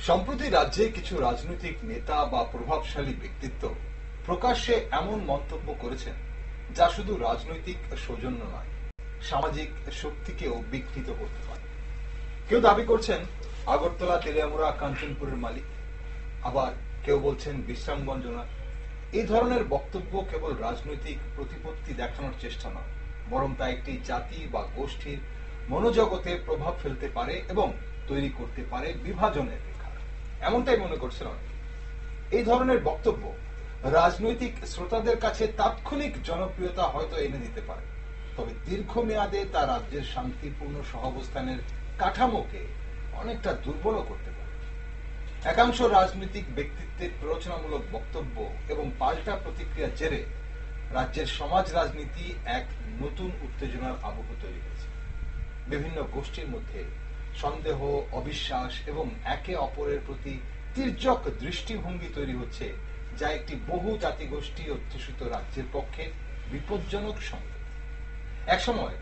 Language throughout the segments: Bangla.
সম্প্রতি রাজ্যে কিছু রাজনৈতিক নেতা বা প্রভাবশালী ব্যক্তিত্ব প্রকাশ্যে এমন মন্তব্য করেছেন যা শুধু রাজনৈতিক সৌজন্য নয়, সামাজিক শক্তিকেও বিঘ্নিত করতে পারে। কেউ দাবি করছেন আগরতলা, তেলিয়ামুড়া, কাঞ্চনপুরের মালিক, আবার কেউ বলছেন বিশ্রামগঞ্জ ওনার। এই ধরনের বক্তব্য কেবল রাজনৈতিক প্রতিপত্তি দেখানোর চেষ্টা নয়, বরং তা একটি জাতি বা গোষ্ঠীর মনোজগতে প্রভাব ফেলতে পারে এবং তৈরি করতে পারে বিভাজনের রেখা। এমনটাই মনে করছেন অনেকে। এই ধরনের বক্তব্য রাজনৈতিক শ্রোতাদের কাছে তাৎক্ষণিক জনপ্রিয়তা হয়তো এনে দিতে পারে, তবে দীর্ঘমেয়াদে তা রাজ্যের শান্তিপূর্ণ সহাবস্থানের কাঠামোকে অনেকটা দুর্বল করতে পারে। একাংশ রাজনৈতিক ব্যক্তিত্বের প্ররোচনামূলক বক্তব্য এবং পাল্টা প্রতিক্রিয়ার জেরে রাজ্যের সমাজ রাজনীতি এক নতুন উত্তেজনার আবহ তৈরি হয়েছে। বিভিন্ন গোষ্ঠীর মধ্যে সন্দেহ, অবিশ্বাস এবং একে অপরের প্রতি তির্যক দৃষ্টিভঙ্গি তৈরি হচ্ছে, যা একটি বহু জাতিগোষ্ঠী অধ্যুষিত রাজ্যের পক্ষে বিপজ্জনক সংকেত। একসময়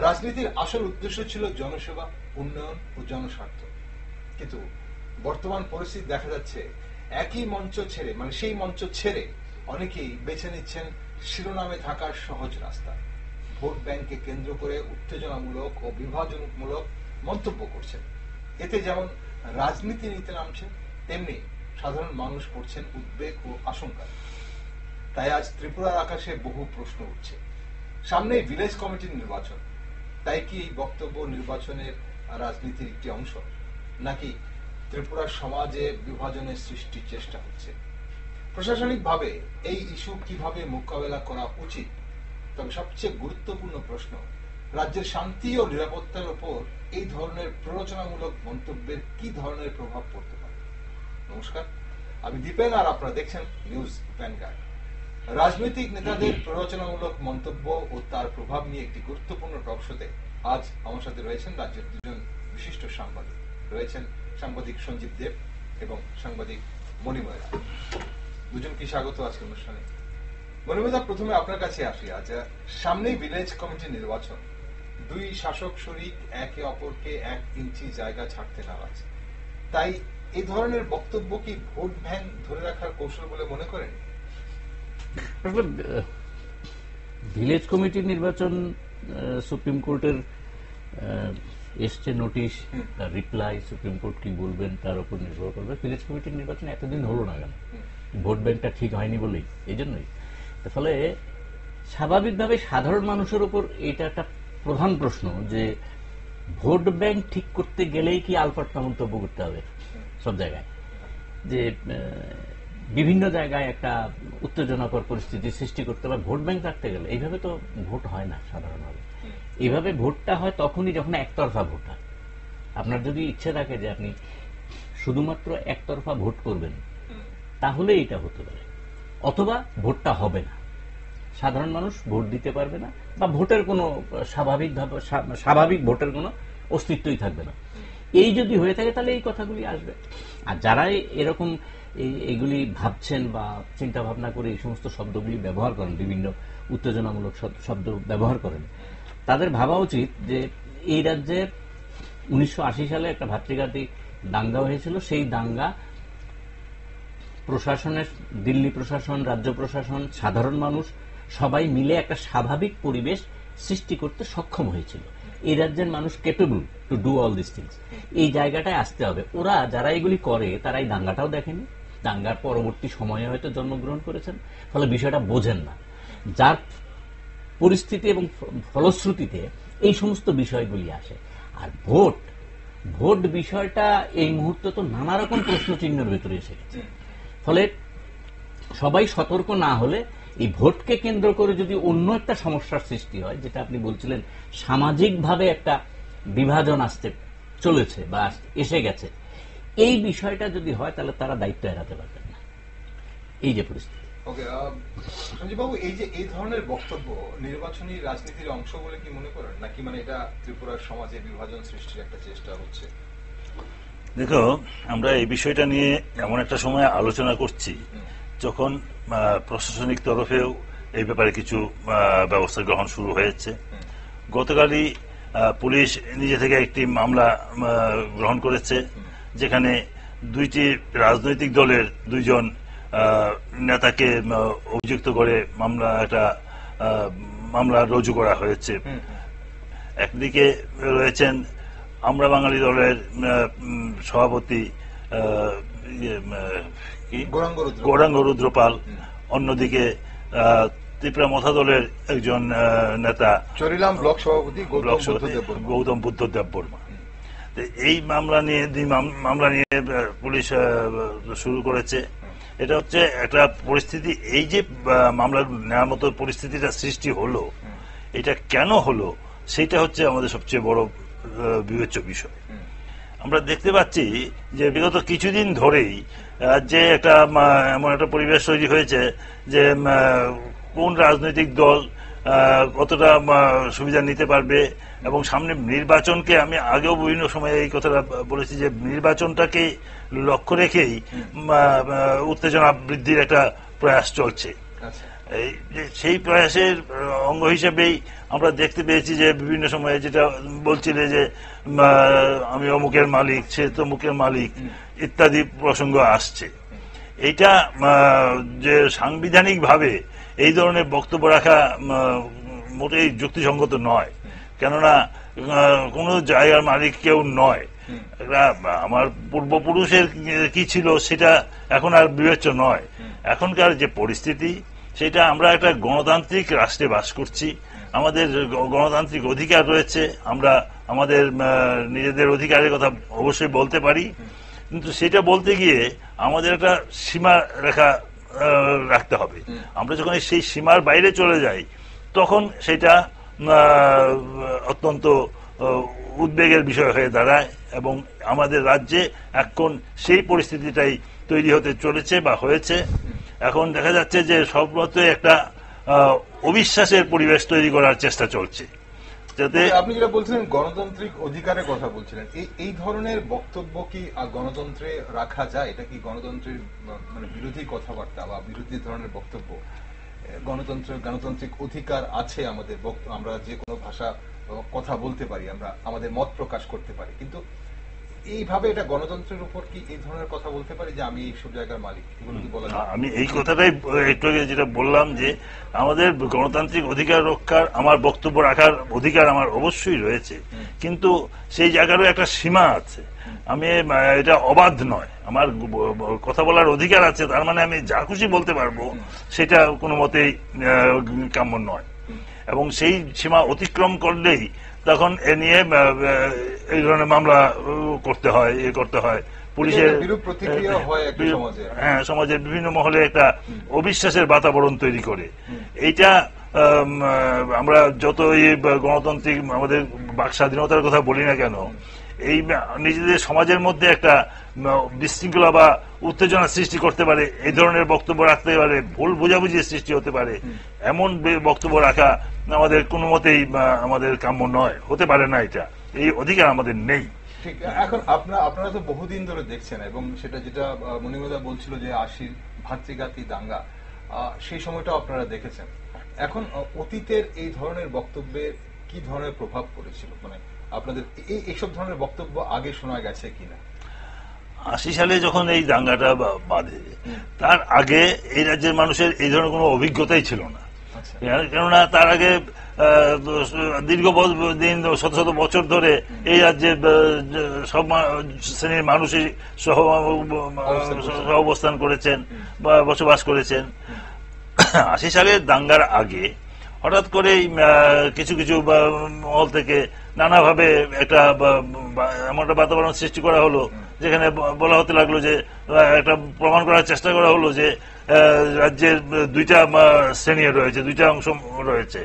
রাজনীতির আসল উদ্দেশ্য ছিল জনসেবা, উন্নয়ন ও জনস্বার্থ, কিন্তু বর্তমান পরিস্থিতি দেখা যাচ্ছে একই মঞ্চ ছেড়ে, সেই মঞ্চ ছেড়ে অনেকেই বেছে নিচ্ছেন শিরোনামে থাকার সহজ রাস্তা। ভোট ব্যাংককে কেন্দ্র করে উত্তেজনামূলক ও বিভাজনমূলক মন্তব্য করছেন। এতে যেমন রাজনীতি নিতে নামছেন, তেমনি সাধারণ মানুষ পড়ছেন উদ্বেগ ও আশঙ্কা। তাই আজ ত্রিপুরার আকাশে বহু প্রশ্ন উঠছে। সামনে ভিলেজ কমিটির নির্বাচন, তাই কি এই বক্তব্য নির্বাচনের রাজনীতির একটি অংশ, নাকি ত্রিপুরার সমাজে বিভাজনের সৃষ্টির চেষ্টা হচ্ছে? প্রশাসনিকভাবে এই ইস্যু কিভাবে মোকাবেলা করা উচিত? তবে সবচেয়ে গুরুত্বপূর্ণ প্রশ্ন, রাজ্যের শান্তি ও নিরাপত্তার উপর এই ধরনের প্ররোচনামূলক মন্তব্যের কি ধরনের প্রভাব পড়তে পারে? নমস্কার, আমি দীপেন, আর আপনারা দেখছেন নিউজ ভ্যানগার্ড। রাজনৈতিক নেতাদের প্ররোচনামূলক মন্তব্য ও তার প্রভাব নিয়ে একটি গুরুত্বপূর্ণ টক শোতে আজ আমার সাথে রয়েছেন রাজ্যের দুজন বিশিষ্ট সাংবাদিক। রয়েছেন সাংবাদিক সঞ্জীব দেব এবং সাংবাদিক মণিময় রায়। দুজনকে স্বাগত আজকের অনুষ্ঠানে। মণিময় দা, প্রথমে আপনার কাছে আসি। আজ সামনেই ভিলেজ কমিটি নির্বাচন, দুই শাসক শরিক একে অপরকে 1 ইঞ্চি জায়গা ছাড়তে নারাজ। তাই এই ধরনের বক্তব্য কি ভোট ব্যাংক ধরে রাখার কৌশল বলে মনে করেন? ভিলেজ কমিটির নির্বাচন সুপ্রিম কোর্টের এসছে নোটিশ, তার রিপ্লাই সুপ্রিম কোর্ট কি বলবেন তার উপর নির্ভর করবে। ভিলেজ কমিটির নির্বাচন এতদিন হলো না কেন? ভোট ব্যাংকটা ঠিক হয়নি বলেই, এই জন্যই। ফলে স্বাভাবিকভাবে সাধারণ মানুষের উপর এটা একটা প্রধান প্রশ্ন যে ভোট ব্যাংক ঠিক করতে গেলেই কি আলপাট্টা মন্তব্য করতে হবে সব জায়গায়, যে বিভিন্ন জায়গায় একটা উত্তেজনাকর পরিস্থিতি সৃষ্টি করতে হবে ভোট ব্যাংক রাখতে গেলে। এইভাবে তো ভোট হয় না সাধারণভাবে। এইভাবে ভোটটা হয় তখনই যখন একতরফা ভোট হয়। আপনার যদি ইচ্ছে থাকে যে আপনি শুধুমাত্র একতরফা ভোট করবেন, তাহলে এটা হতে পারে, অথবা ভোটটা হবে না, সাধারণ মানুষ ভোট দিতে পারবে না, বা ভোটের কোনো স্বাভাবিক ভোটের কোনো অস্তিত্বই থাকবে না। এই যদি হয়ে থাকে তাহলে এই কথাগুলি আসবে। আর যারা এরকম এইগুলি ভাবছেন বা চিন্তা ভাবনা করে এই সমস্ত শব্দগুলি ব্যবহার করেন, বিভিন্ন উত্তেজনামূলক শব্দ ব্যবহার করেন, তাদের ভাবা উচিত যে এই রাজ্যে 1980 সালে একটা ভাতৃঘাতী দাঙ্গা হয়েছিল। সেই দাঙ্গা প্রশাসনের, দিল্লি প্রশাসন, রাজ্য প্রশাসন, সাধারণ মানুষ সবাই মিলে একটা স্বাভাবিক পরিবেশ সৃষ্টি করতে সক্ষম হয়েছিল। এই রাজ্যের মানুষ capable to do all this things. এই জায়গাটায় আসতে হবে। ওরা যারা এগুলি করে তারা এই দাঙ্গাটাও দেখেনি, দাঙ্গার পরবর্তী সময়ে হয়তো জন্মগ্রহণ করেছেন, ফলে বিষয়টা বোঝেন না, যার পরিস্থিতি এবং ফলশ্রুতিতে এই সমস্ত বিষয়গুলি আসে। আর ভোট বিষয়টা এই মুহূর্তে তো নানা রকম প্রশ্ন চিহ্নের ভেতরে এসে গেছে। ফলে সবাই সতর্ক না হলে এই ভোটকে কেন্দ্র করে যদি অন্য একটা সমস্যার সৃষ্টি হয়, যেটা আপনি বলছিলেন সামাজিকভাবে একটা বিভাজন আসতে চলেছে বা এসে গেছে, এই বিষয়টা যদি হয় তাহলে তারা দায়িত্ব এড়াতে পারবেন না। এই যে পরিস্থিতি। ওকে সঞ্জীব বাবু, এই যে এই ধরনের বক্তব্য নির্বাচনী রাজনীতির অংশ বলে কি মনে করেন, নাকি এটা ত্রিপুরার সমাজে বিভাজন সৃষ্টির একটা চেষ্টা হচ্ছে? দেখো, আমরা এই বিষয়টা নিয়ে এমন একটা সময় আলোচনা করছি যখন প্রশাসনিক তরফেও এই ব্যাপারে কিছু ব্যবস্থা গ্রহণ শুরু হয়েছে। গতকালই পুলিশ নিজে থেকে একটি মামলা গ্রহণ করেছে, যেখানে দুইটি রাজনৈতিক দলের দুইজন নেতাকে অভিযুক্ত করে মামলা রুজু করা হয়েছে। একদিকে রয়েছেন আমরা বাঙালি দলের সভাপতি গৌরাঙ্গ রুদ্রপাল, অন্যদিকে ত্রিপুরা মথা দলের একজন নেতা চরিলাম ব্লক সভাপতি গৌতম বুদ্ধ দেববর্মা। এই মামলা নিয়ে পুলিশ শুরু করেছে। এটা হচ্ছে একটা পরিস্থিতি, এই যে মামলা নেওয়ার মতো পরিস্থিতিটা সৃষ্টি হলো, এটা কেন হলো সেটা হচ্ছে আমাদের সবচেয়ে বড় বিবেচ্য বিষয়। আমরা দেখতে পাচ্ছি যে বিগত কিছুদিন ধরেই যে এমন একটা পরিবেশ তৈরি হয়েছে যে কোন রাজনৈতিক দল কতটা সুবিধা নিতে পারবে, এবং সামনে নির্বাচনকে, আমি আগেও বিভিন্ন সময় এই কথাটা বলেছি যে নির্বাচনটাকে লক্ষ্য রেখেই উত্তেজনা বৃদ্ধির একটা প্রয়াস চলছে। সেই প্রয়াসের অঙ্গ হিসেবেই আমরা দেখতে পেয়েছি যে বিভিন্ন সময়ে যেটা বলছিলে যে আমি অমুকের মালিক, সে তো মুখের মালিক ইত্যাদি প্রসঙ্গ আসছে। এইটা যে সাংবিধানিক ভাবে এই ধরনের বক্তব্য রাখা মোটেই যুক্তিসঙ্গত নয়, কেননা কোন জায়গার মালিক কেউ নয়। আমার পূর্বপুরুষের কি ছিল সেটা এখন আর বিবেচ্য নয়। এখনকার যে পরিস্থিতি, সেটা আমরা একটা গণতান্ত্রিক রাষ্ট্রে বাস করছি, আমাদের গণতান্ত্রিক অধিকার রয়েছে, আমরা আমাদের নিজেদের অধিকারের কথা অবশ্যই বলতে পারি, কিন্তু সেটা বলতে গিয়ে আমাদের একটা সীমা রেখা রাখতে হবে। আমরা যখন সেই সীমার বাইরে চলে যাই তখন সেটা অত্যন্ত উদ্বেগের বিষয় হয়ে দাঁড়ায়, এবং আমাদের রাজ্যে এখন সেই পরিস্থিতিটাই তৈরি হতে চলেছে বা হয়েছে। এখন দেখা যাচ্ছে যে সর্বত্র একটা অবিশ্বাসের পরিবেশ তৈরি করার চেষ্টা চলছে। যাতে আপনি যেটা বলছিলেন গণতান্ত্রিক অধিকারের কথা বলছিলেন, এই ধরনের বক্তব্য কি গণতন্ত্রে রাখা যায়? এটা কি গণতন্ত্রের মানে বিরোধী কথাবার্তা বা বিরোধী ধরনের বক্তব্য? গণতান্ত্রিক অধিকার আছে আমাদের, আমরা যে কোনো ভাষা কথা বলতে পারি, আমরা আমাদের মত প্রকাশ করতে পারি, কিন্তু এইভাবে এটা গণতন্ত্রের উপর কি এই ধরনের কথা বলতে পারি যে আমি এইসব জায়গার মালিক? এগুলো কি বলা যায়? আমি এই কথাটাই একটু আগে যেটা বললাম যে আমাদের গণতান্ত্রিক অধিকার রক্ষার, আমার বক্তব্য রাখার অধিকার আমার অবশ্যই রয়েছে, কিন্তু সেই জায়গারও একটা সীমা আছে। আমি এটা অবাধ নয়, আমার কথা বলার অধিকার আছে, তার মানে আমি যা খুশি বলতে পারবো সেটা কোনো মতেই কাম্য নয়। এবং সেই সীমা অতিক্রম করলেই তখন এ নিয়ে এই ধরনের মামলা করতে হয় পুলিশের, হ্যাঁ, সমাজের বিভিন্ন মহলে একটা অবিশ্বাসের বাতাবরণ তৈরি করে। এইটা আমরা যত এই গণতান্ত্রিক আমাদের বাক স্বাধীনতার কথা বলি না কেন, এই নিজেদের সমাজের মধ্যে একটা বিশৃঙ্খলা বা উত্তেজনা সৃষ্টি করতে পারে, এই ধরনের বক্তব্য রাখতে পারে, ভুল বোঝাবুঝির সৃষ্টি হতে পারে, এমন বক্তব্য রাখা আমাদের কোনো মতেই আমাদের কাম্য নয়, হতে পারে না, এটা এই অধিকার আমাদের নেই। ঠিক। এখন আপনারা তো বহুদিন ধরে দেখছেন, এবং সেটা যেটা মনিমদা বলছিল যে 80 ভাতৃঘাতী দাঙ্গা, সেই সময়টা আপনারা দেখেছেন। এখন অতীতের এই ধরনের বক্তব্যের কি ধরনের প্রভাব পড়েছিল, মানে আপনাদের এইসব ধরনের বক্তব্য আগে শোনা গেছে কিনা? 80 সালে যখন এই দাঙ্গাটা বাঁধে, তার আগে এই রাজ্যের মানুষের এই ধরনের কোনো অভিজ্ঞতাই ছিল না। কেননা তার আগে দীর্ঘ দিন, শত শত বছর ধরে এই রাজ্যের সব শ্রেণীর মানুষই সহ অবস্থান করেছেন বা বসবাস করেছেন। 80 সালের দাঙ্গার আগে হঠাৎ করে কিছু কিছু মহল থেকে নানাভাবে একটা এমন একটা বাতাবরণ সৃষ্টি করা হলো, যেখানে বলা হতে লাগলো যে একটা প্রমাণ করার চেষ্টা করা হলো যে রাজ্যের দুইটা শ্রেণী রয়েছে, দুইটা অংশ রয়েছে,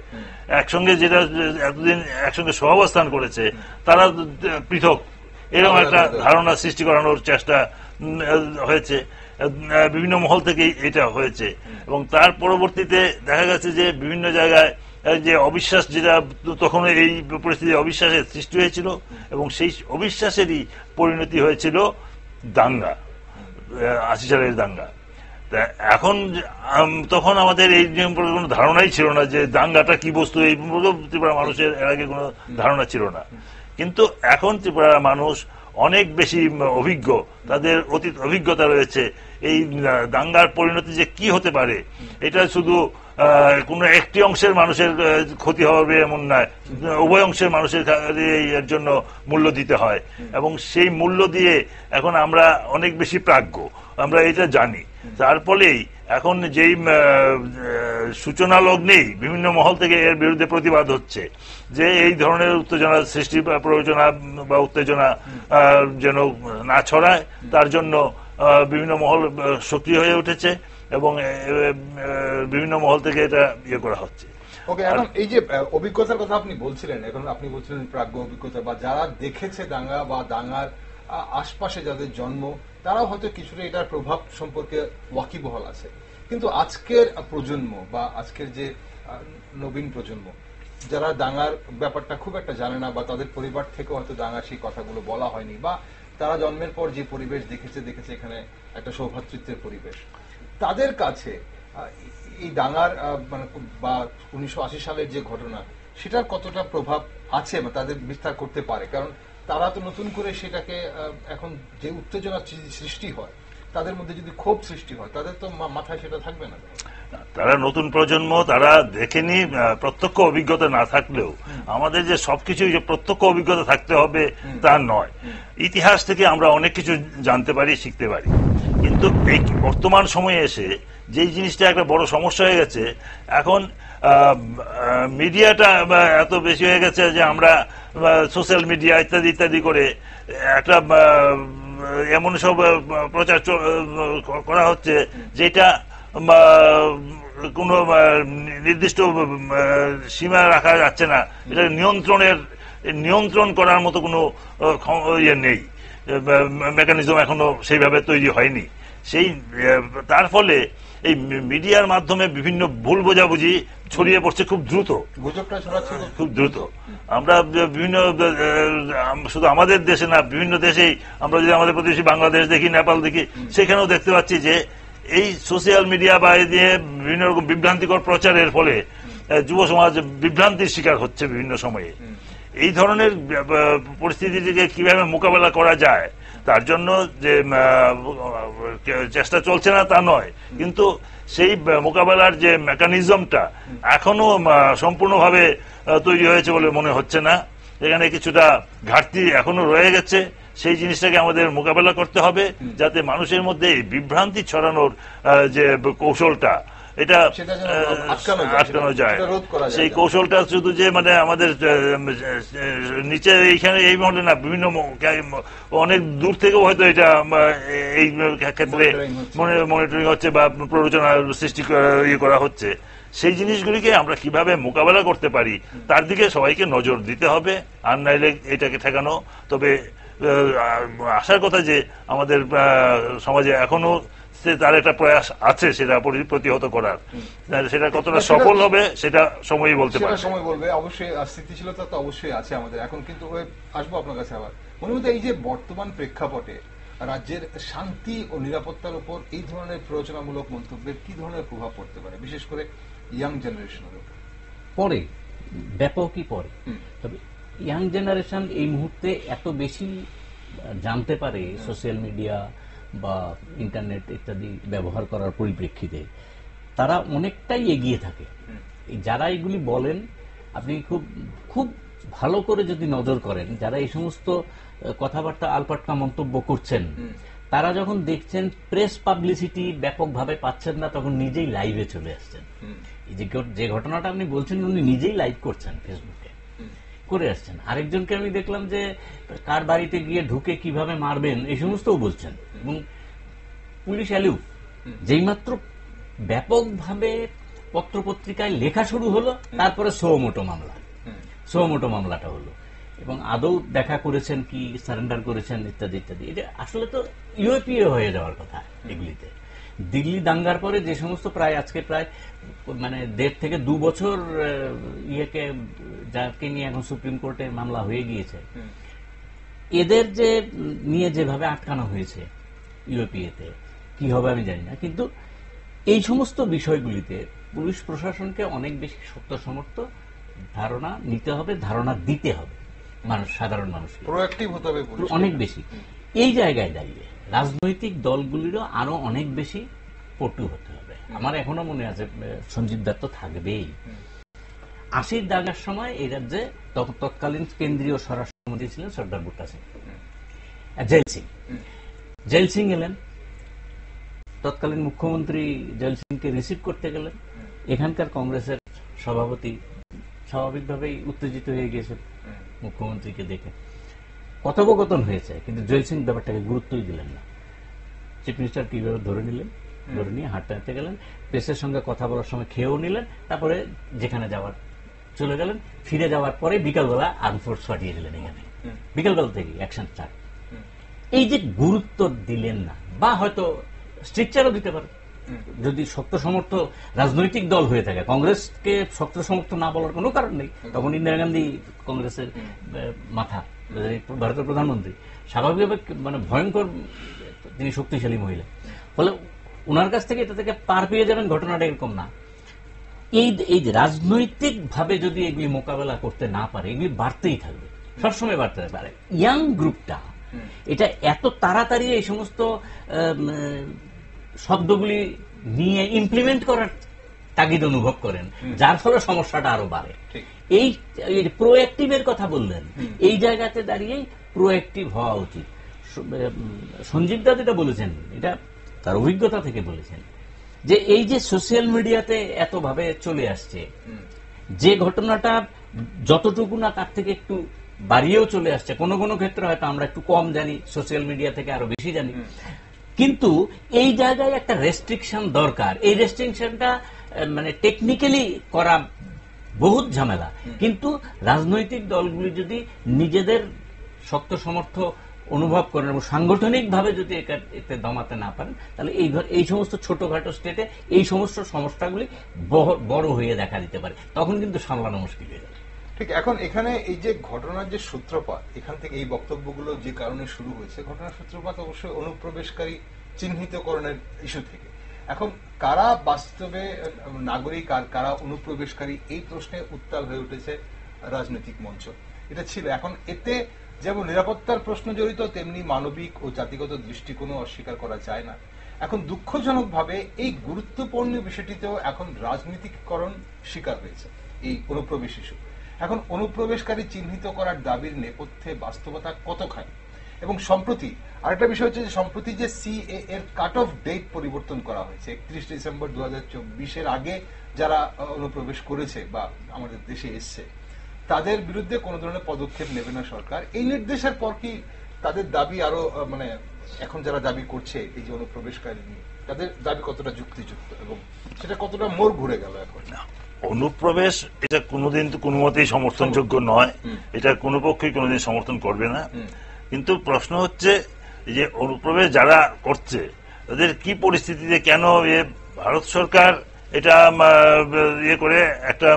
একসঙ্গে যেটা এতদিন একসঙ্গে সহাবস্থান করেছে তারা পৃথক, এরকম একটা ধারণা সৃষ্টি করানোর চেষ্টা হয়েছে বিভিন্ন মহল থেকেই এটা হয়েছে। এবং তার পরবর্তীতে দেখা গেছে যে বিভিন্ন জায়গায় যে অবিশ্বাস, যেটা তখন এই পরিস্থিতি অবিশ্বাসের সৃষ্টি হয়েছিল, এবং সেই অবিশ্বাসেরই পরিণতি হয়েছিল দাঙ্গা, 80 সালের দাঙ্গা। এখন তখন আমাদের এই সম্পর্কে কোনো ধারণাই ছিল না যে দাঙ্গাটা কি বস্তু, এই ত্রিপুরা মানুষের এর আগে কোনো ধারণা ছিল না। কিন্তু এখন ত্রিপুরার মানুষ অনেক বেশি অভিজ্ঞ, তাদের অতীত অভিজ্ঞতা রয়েছে। এই দাঙ্গার পরিণতি যে কি হতে পারে, এটা শুধু কোনো একটি অংশের মানুষের ক্ষতি হবে এমন নয়, উভয় অংশের মানুষের এর জন্য মূল্য দিতে হয়, এবং সেই মূল্য দিয়ে এখন আমরা অনেক বেশি প্রাজ্ঞ, আমরা এটা জানি। তার ফলেই এখন যেই সূচনা লগ্নেই বিভিন্ন মহল থেকে এর বিরুদ্ধে প্রতিবাদ হচ্ছে যে এই ধরনের উত্তেজনা সৃষ্টি প্রয়োজনা বা উত্তেজনা যেন না ছড়ায়, তার জন্য বিভিন্ন মহল সক্রিয় হয়ে উঠেছে এবং বিভিন্ন মহল থেকে এটা ইয়ে করা হচ্ছে। ওকে, এখন এই যে অভিজ্ঞতার কথা আপনি বলছিলেন, এখন আপনি বলছিলেন প্রাজ্ঞ অভিজ্ঞতা, বা যারা দেখেছে দাঙ্গা বা দাঙ্গার আশপাশে যাদের জন্ম, তারাও হয়তো কিছুটা এটার প্রভাব সম্পর্কে ওয়াকিবহাল আছে। কিন্তু আজকের প্রজন্ম বা আজকের যে নবীন প্রজন্ম, যারা দাঙ্গার ব্যাপারটা খুব একটা জানে না, বা তাদের পরিবার থেকেও হয়তো দাঙ্গার সেই কথাগুলো বলা হয়নি, বা তারা জন্মের পর যে পরিবেশ দেখেছে এখানে একটা সৌভ্রাতৃত্বের পরিবেশ, তাদের কাছে এই দাঙ্গার মানে বা 1980 সালের যে ঘটনা, সেটার কতটা প্রভাব আছে বা তাদের বিস্তার করতে পারে? কারণ তারা তো নতুন করে সেটাকে, এখন যে উত্তেজনা সৃষ্টি হয়, তাদের মধ্যে যদি ক্ষোভ সৃষ্টি হয়, তাদের তো মাথায় সেটা থাকবে না। তারা নতুন প্রজন্ম, তারা দেখেনি, প্রত্যক্ষ অভিজ্ঞতা না থাকলেও আমাদের যে সবকিছু যে প্রত্যক্ষ অভিজ্ঞতা থাকতে হবে তা নয়। ইতিহাস থেকে আমরা অনেক কিছু জানতে পারি, শিখতে পারি। কিন্তু এই বর্তমান সময়ে এসে যেই জিনিসটা একটা বড় সমস্যা হয়ে গেছে, এখন মিডিয়াটা এত বেশি হয়ে গেছে যে আমরা সোশ্যাল মিডিয়া ইত্যাদি ইত্যাদি করে একটা এমন সব প্রচার করা হচ্ছে যেটা কোনো নির্দিষ্ট সীমা রাখা যাচ্ছে না, এটা নিয়ন্ত্রণ করার মতো কোনো ইয়ে নেই, মেকানিজম এখনো সেইভাবে তৈরি হয়নি। তার ফলে এই মিডিয়ার মাধ্যমে বিভিন্ন ভুল বোঝাবুঝি ছড়িয়ে পড়ছে খুব দ্রুত, খুব দ্রুত। আমরা বিভিন্ন, শুধু আমাদের দেশে না, বিভিন্ন দেশেই আমরা যদি আমাদের প্রতিবেশী বাংলাদেশ দেখি, নেপাল দেখি, সেখানেও দেখতে পাচ্ছি যে এই সোশ্যাল মিডিয়া বা দিয়ে বিভিন্ন রকম বিভ্রান্তিকর প্রচারের ফলে যুব সমাজ বিভ্রান্তির শিকার হচ্ছে বিভিন্ন সময়ে। এই ধরনের পরিস্থিতিটিকে কিভাবে মোকাবেলা করা যায় তার জন্য যে চেষ্টা চলছে না তা নয়, কিন্তু সেই মোকাবেলার যে মেকানিজমটা এখনো সম্পূর্ণভাবে তৈরি হয়েছে বলে মনে হচ্ছে না। এখানে কিছুটা ঘাটতি এখনো রয়ে গেছে। সেই জিনিসটাকে আমাদের মোকাবেলা করতে হবে, যাতে মানুষের মধ্যে এই বিভ্রান্তি ছড়ানোর যে কৌশলটা, এটা আটকানো যায়। সেই কৌশলটা শুধু যে মানে আমাদের নিচে এইখানে এই মহলে না, বিভিন্ন অনেক দূর থেকেও হয়তো এটা এই ক্ষেত্রে মনিটরিং হচ্ছে বা প্ররোচনা সৃষ্টি করা হচ্ছে। সেই জিনিসগুলিকে আমরা কিভাবে মোকাবেলা করতে পারি তার দিকে সবাইকে নজর দিতে হবে, আর নাইলে এটাকে ঠেকানো। তবে আশার কথা যে আমাদের সমাজে এখনো তার একটা প্রয়াস আছে সেটা প্রতিহত করার, সেটা কতটা সফল হবে সেটা সময়ই বলতে পারে, সময় বলবে। অবশ্যই স্থিতিশীলতা তো অবশ্যই আছে আমাদের এখন, কিন্তু আসবো আপনার কাছে আবার। মনে হতে এই যে বর্তমান প্রেক্ষাপটে রাজ্যের শান্তি ও নিরাপত্তার উপর এই ধরনের প্ররোচনামূলক মন্তব্যের কি ধরনের প্রভাব পড়তে পারে, বিশেষ করে ইয়াং জেনারেশনের উপর? পরে ব্যাপকই পরে। তবে ইয়াং জেনারেশন এই মুহূর্তে এত বেশি জানতে পারে সোশ্যাল মিডিয়া বা ইন্টারনেট ইত্যাদি ব্যবহার করার পরিপ্রেক্ষিতে, তারা অনেকটাই এগিয়ে থাকে। যারা এগুলি বলেন, আপনি খুব খুব ভালো করে যদি নজর করেন, যারা এই সমস্ত কথাবার্তা আলপাটকা মন্তব্য করছেন, তারা যখন দেখছেন প্রেস পাবলিসিটি ব্যাপকভাবে পাচ্ছেন না, তখন নিজেই লাইভে চলে আসছেন। যে ঘটনাটা আপনি বলছেন, উনি নিজেই লাইভ করছেন, ফেসবুকে করে আসছেন। আরেকজনকে আমি দেখলাম যে কার বাড়িতে গিয়ে ঢুকে কিভাবে মারবেন এই সমস্তও বলছেন। এবং পুলিশ অ্যালিউট যেই মাত্র ব্যাপকভাবে পত্রপত্রিকায় লেখা শুরু হলো, তারপরে সোমোটো মামলাটা হলো, এবং আদৌ দেখা করেছেন কি, সারেন্ডার করেছেন ইত্যাদি ইত্যাদি। এটা আসলে তো ইউএপিএ হয়ে যাওয়ার কথা এগুলিতে। দিল্লি দাঙ্গার পরে যে সমস্ত আজকে প্রায় মানে 1.5 থেকে 2 বছর ইয়েকে যাকে নিয়ে এখন সুপ্রিম কোর্টে মামলা হয়ে গিয়েছে, এদের যে নিয়ে যেভাবে আটকানো হয়েছে ইউএপিএতে, কি হবে আমি জানি না। কিন্তু এই সমস্ত বিষয়গুলিতে পুলিশ প্রশাসনকে অনেক বেশি শক্ত সমর্থ ধারণা নিতে হবে, ধারণা দিতে হবে। মানুষ, সাধারণ মানুষ প্রোঅ্যাক্টিভ হতে হবে অনেক বেশি। এই জায়গায় দাঁড়িয়ে রাজনৈতিক দলগুলিরও আরো অনেক বেশি পটু হতে হবে। আমার এখনো মনে আছে সঞ্জীব দত্ত থাকবেই। 80-র দাঙ্গার সময় এই রাজ্যে তৎকালীন কেন্দ্রীয় স্বরাষ্ট্রমন্ত্রী ছিলেন সর্দার বুট্টা সিং, জেল সিং এলেন, তৎকালীন মুখ্যমন্ত্রী জেল সিংকে রিসিভ করতে গেলেন। এখানকার কংগ্রেসের সভাপতি স্বাভাবিকভাবেই উত্তেজিত হয়ে গিয়েছেন মুখ্যমন্ত্রীকে দেখে, কথোপকথন হয়েছে, কিন্তু জেল সিং ব্যাপারটাকে গুরুত্বই দিলেন না। চিফ মিনিস্টার কিভাবে ধরে নিলেন, ধরে নিয়ে হাঁটতে হাঁটতে গেলেন, প্রেসের সঙ্গে কথা বলার সময় খেয়েও নিলেন, তারপরে যেখানে যাওয়ার চলে গেলেন। ফিরে যাওয়ার পরে বিকালবেলা আর্ম ফোর্স পাঠিয়ে দিলেন এখানে, বিকালবেলা থেকে অ্যাকশন স্টার্ট। এই যে গুরুত্ব দিলেন না, বা হয়তো স্ট্রিকচারও দিতে পারে যদি শক্ত সমর্থ রাজনৈতিক দল হয়ে থাকে। কংগ্রেসকে শক্ত সমর্থ না বলার কোনো কারণ নেই, তখন ইন্দিরা গান্ধী কংগ্রেসের মাথা, ভারতের প্রধানমন্ত্রী, স্বাভাবিকভাবে মানে ভয়ঙ্কর তিনি শক্তিশালী মহিলা, ফলে ওনার কাছ থেকে এটা থেকে পার পেয়ে যাবেন, ঘটনাটা এরকম না। এই যে রাজনৈতিক ভাবে যদি এগুলি মোকাবেলা করতে না পারে, এগুলি বাড়তেই থাকবে, সবসময় বাড়তে পারে। ইয়াং গ্রুপটা এটা এত তাড়াতাড়ি এই সমস্ত শব্দগুলি নিয়ে ইমপ্লিমেন্ট করার তাগিদ অনুভব করেন, যার ফলে সমস্যাটা আরো বাড়ে। এই প্রোঅ্যাক্টিভের কথা বললেন, এই জায়গাতে দাঁড়িয়েই প্রোঅ্যাক্টিভ হওয়া উচিত। সঞ্জীব দা যেটা বলেছেন, এটা তার অভিজ্ঞতা থেকে বলেছেন, যে এই যে সোশ্যাল মিডিয়াতে এতভাবে চলে আসছে, যে ঘটনাটা যতটুকু না তার থেকে একটু বাড়িয়েও চলে আসছে, কোনো কোনো ক্ষেত্রে হয়তো আমরা একটু কম জানি, সোশ্যাল মিডিয়া থেকে আরো বেশি জানি, কিন্তু এই জায়গায় একটা রেস্ট্রিকশন দরকার। এই রেস্ট্রিকশনটা মানে টেকনিক্যালি করা বহুত ঝামেলা, কিন্তু রাজনৈতিক দলগুলি যদি নিজেদের শক্ত সমর্থ অনুভব করেন এবং সাংগঠনিক ভাবে যদি এতে দমাতে না পারেন, তাহলে এই সমস্ত ছোটখাটো স্টেটে এই সমস্ত সমস্যাগুলি বড় হয়ে দেখা দিতে পারে, তখন কিন্তু সামলানো মুশকিল হয়ে যাবে। ঠিক। এখন এখানে এই যে ঘটনার যে সূত্রপাত, এখান থেকে এই বক্তব্যগুলো যে কারণে শুরু হয়েছে, ঘটনার সূত্রপাত অবশ্যই অনুপ্রবেশকারী চিহ্নিতকরণের ইস্যু থেকে। এখন কারা বাস্তবে নাগরিক আর কারা অনুপ্রবেশকারী, এই প্রশ্নে উত্তাল হয়ে উঠেছে রাজনৈতিক মঞ্চ। এটা ছিল। এখন এতে যেমন নিরাপত্তার প্রশ্ন জড়িত, তেমনি মানবিক ও জাতিগত দৃষ্টিকোণও অস্বীকার করা যায় না। এখন দুঃখজনকভাবে এই গুরুত্বপূর্ণ বিষয়টিতেও এখন রাজনীতিকরণ শিকার হয়েছে এই অনুপ্রবেশ ইস্যু। এখন অনুপ্রবেশকারী চিহ্নিত করার দাবির নেপথ্যে বাস্তবতা কতখানি, এবং সম্প্রতি আরেকটা বিষয় হচ্ছে যে সম্প্রতি যে সিএএ এর কাট অফ ডেট পরিবর্তন করা হয়েছে, 31 ডিসেম্বর 2024 আগে যারা অনুপ্রবেশ করেছে বা আমাদের দেশে এসছে, তাদের বিরুদ্ধে কোন ধরনের পদক্ষেপ নেবে না সরকার। এই নির্দেশের পর কি তাদের দাবি আরো মানে এখন যারা দাবি করছে এই যে অনুপ্রবেশকারী নিয়ে, তাদের দাবি কতটা যুক্তিযুক্ত এবং সেটা কতটা মোড় ঘুরে গেল? এখন অনুপ্রবেশ এটা কোনোদিন তো কোনো মতেই সমর্থনযোগ্য নয়, এটা কোনো পক্ষই কোনোদিন সমর্থন করবে না। কিন্তু প্রশ্ন হচ্ছে যে অনুপ্রবেশ যারা করছে তাদের কি পরিস্থিতিতে, কেন ভারত সরকার এটা ইয়ে করে একটা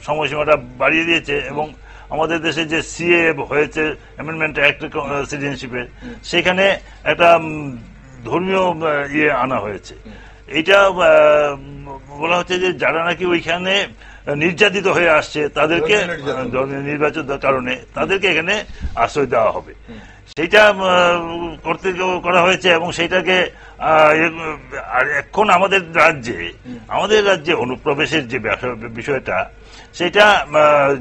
সময়সীমাটা বাড়িয়ে দিয়েছে, এবং আমাদের দেশে যে সিএ হয়েছে, অ্যামেন্ডমেন্ট অ্যাক্ট সিটিজেনশিপের, সেখানে একটা ধর্মীয় ইয়ে আনা হয়েছে। এইটা বলা হচ্ছে যে যারা নাকি ওইখানে নির্যাতিত হয়ে আসছে তাদেরকে নির্বাচন কারণে তাদেরকে এখানে আশ্রয় দেওয়া হবে, সেইটা করা হয়েছে। এবং সেইটাকে এখন আমাদের রাজ্যে অনুপ্রবেশের যে বিষয়টা, সেটা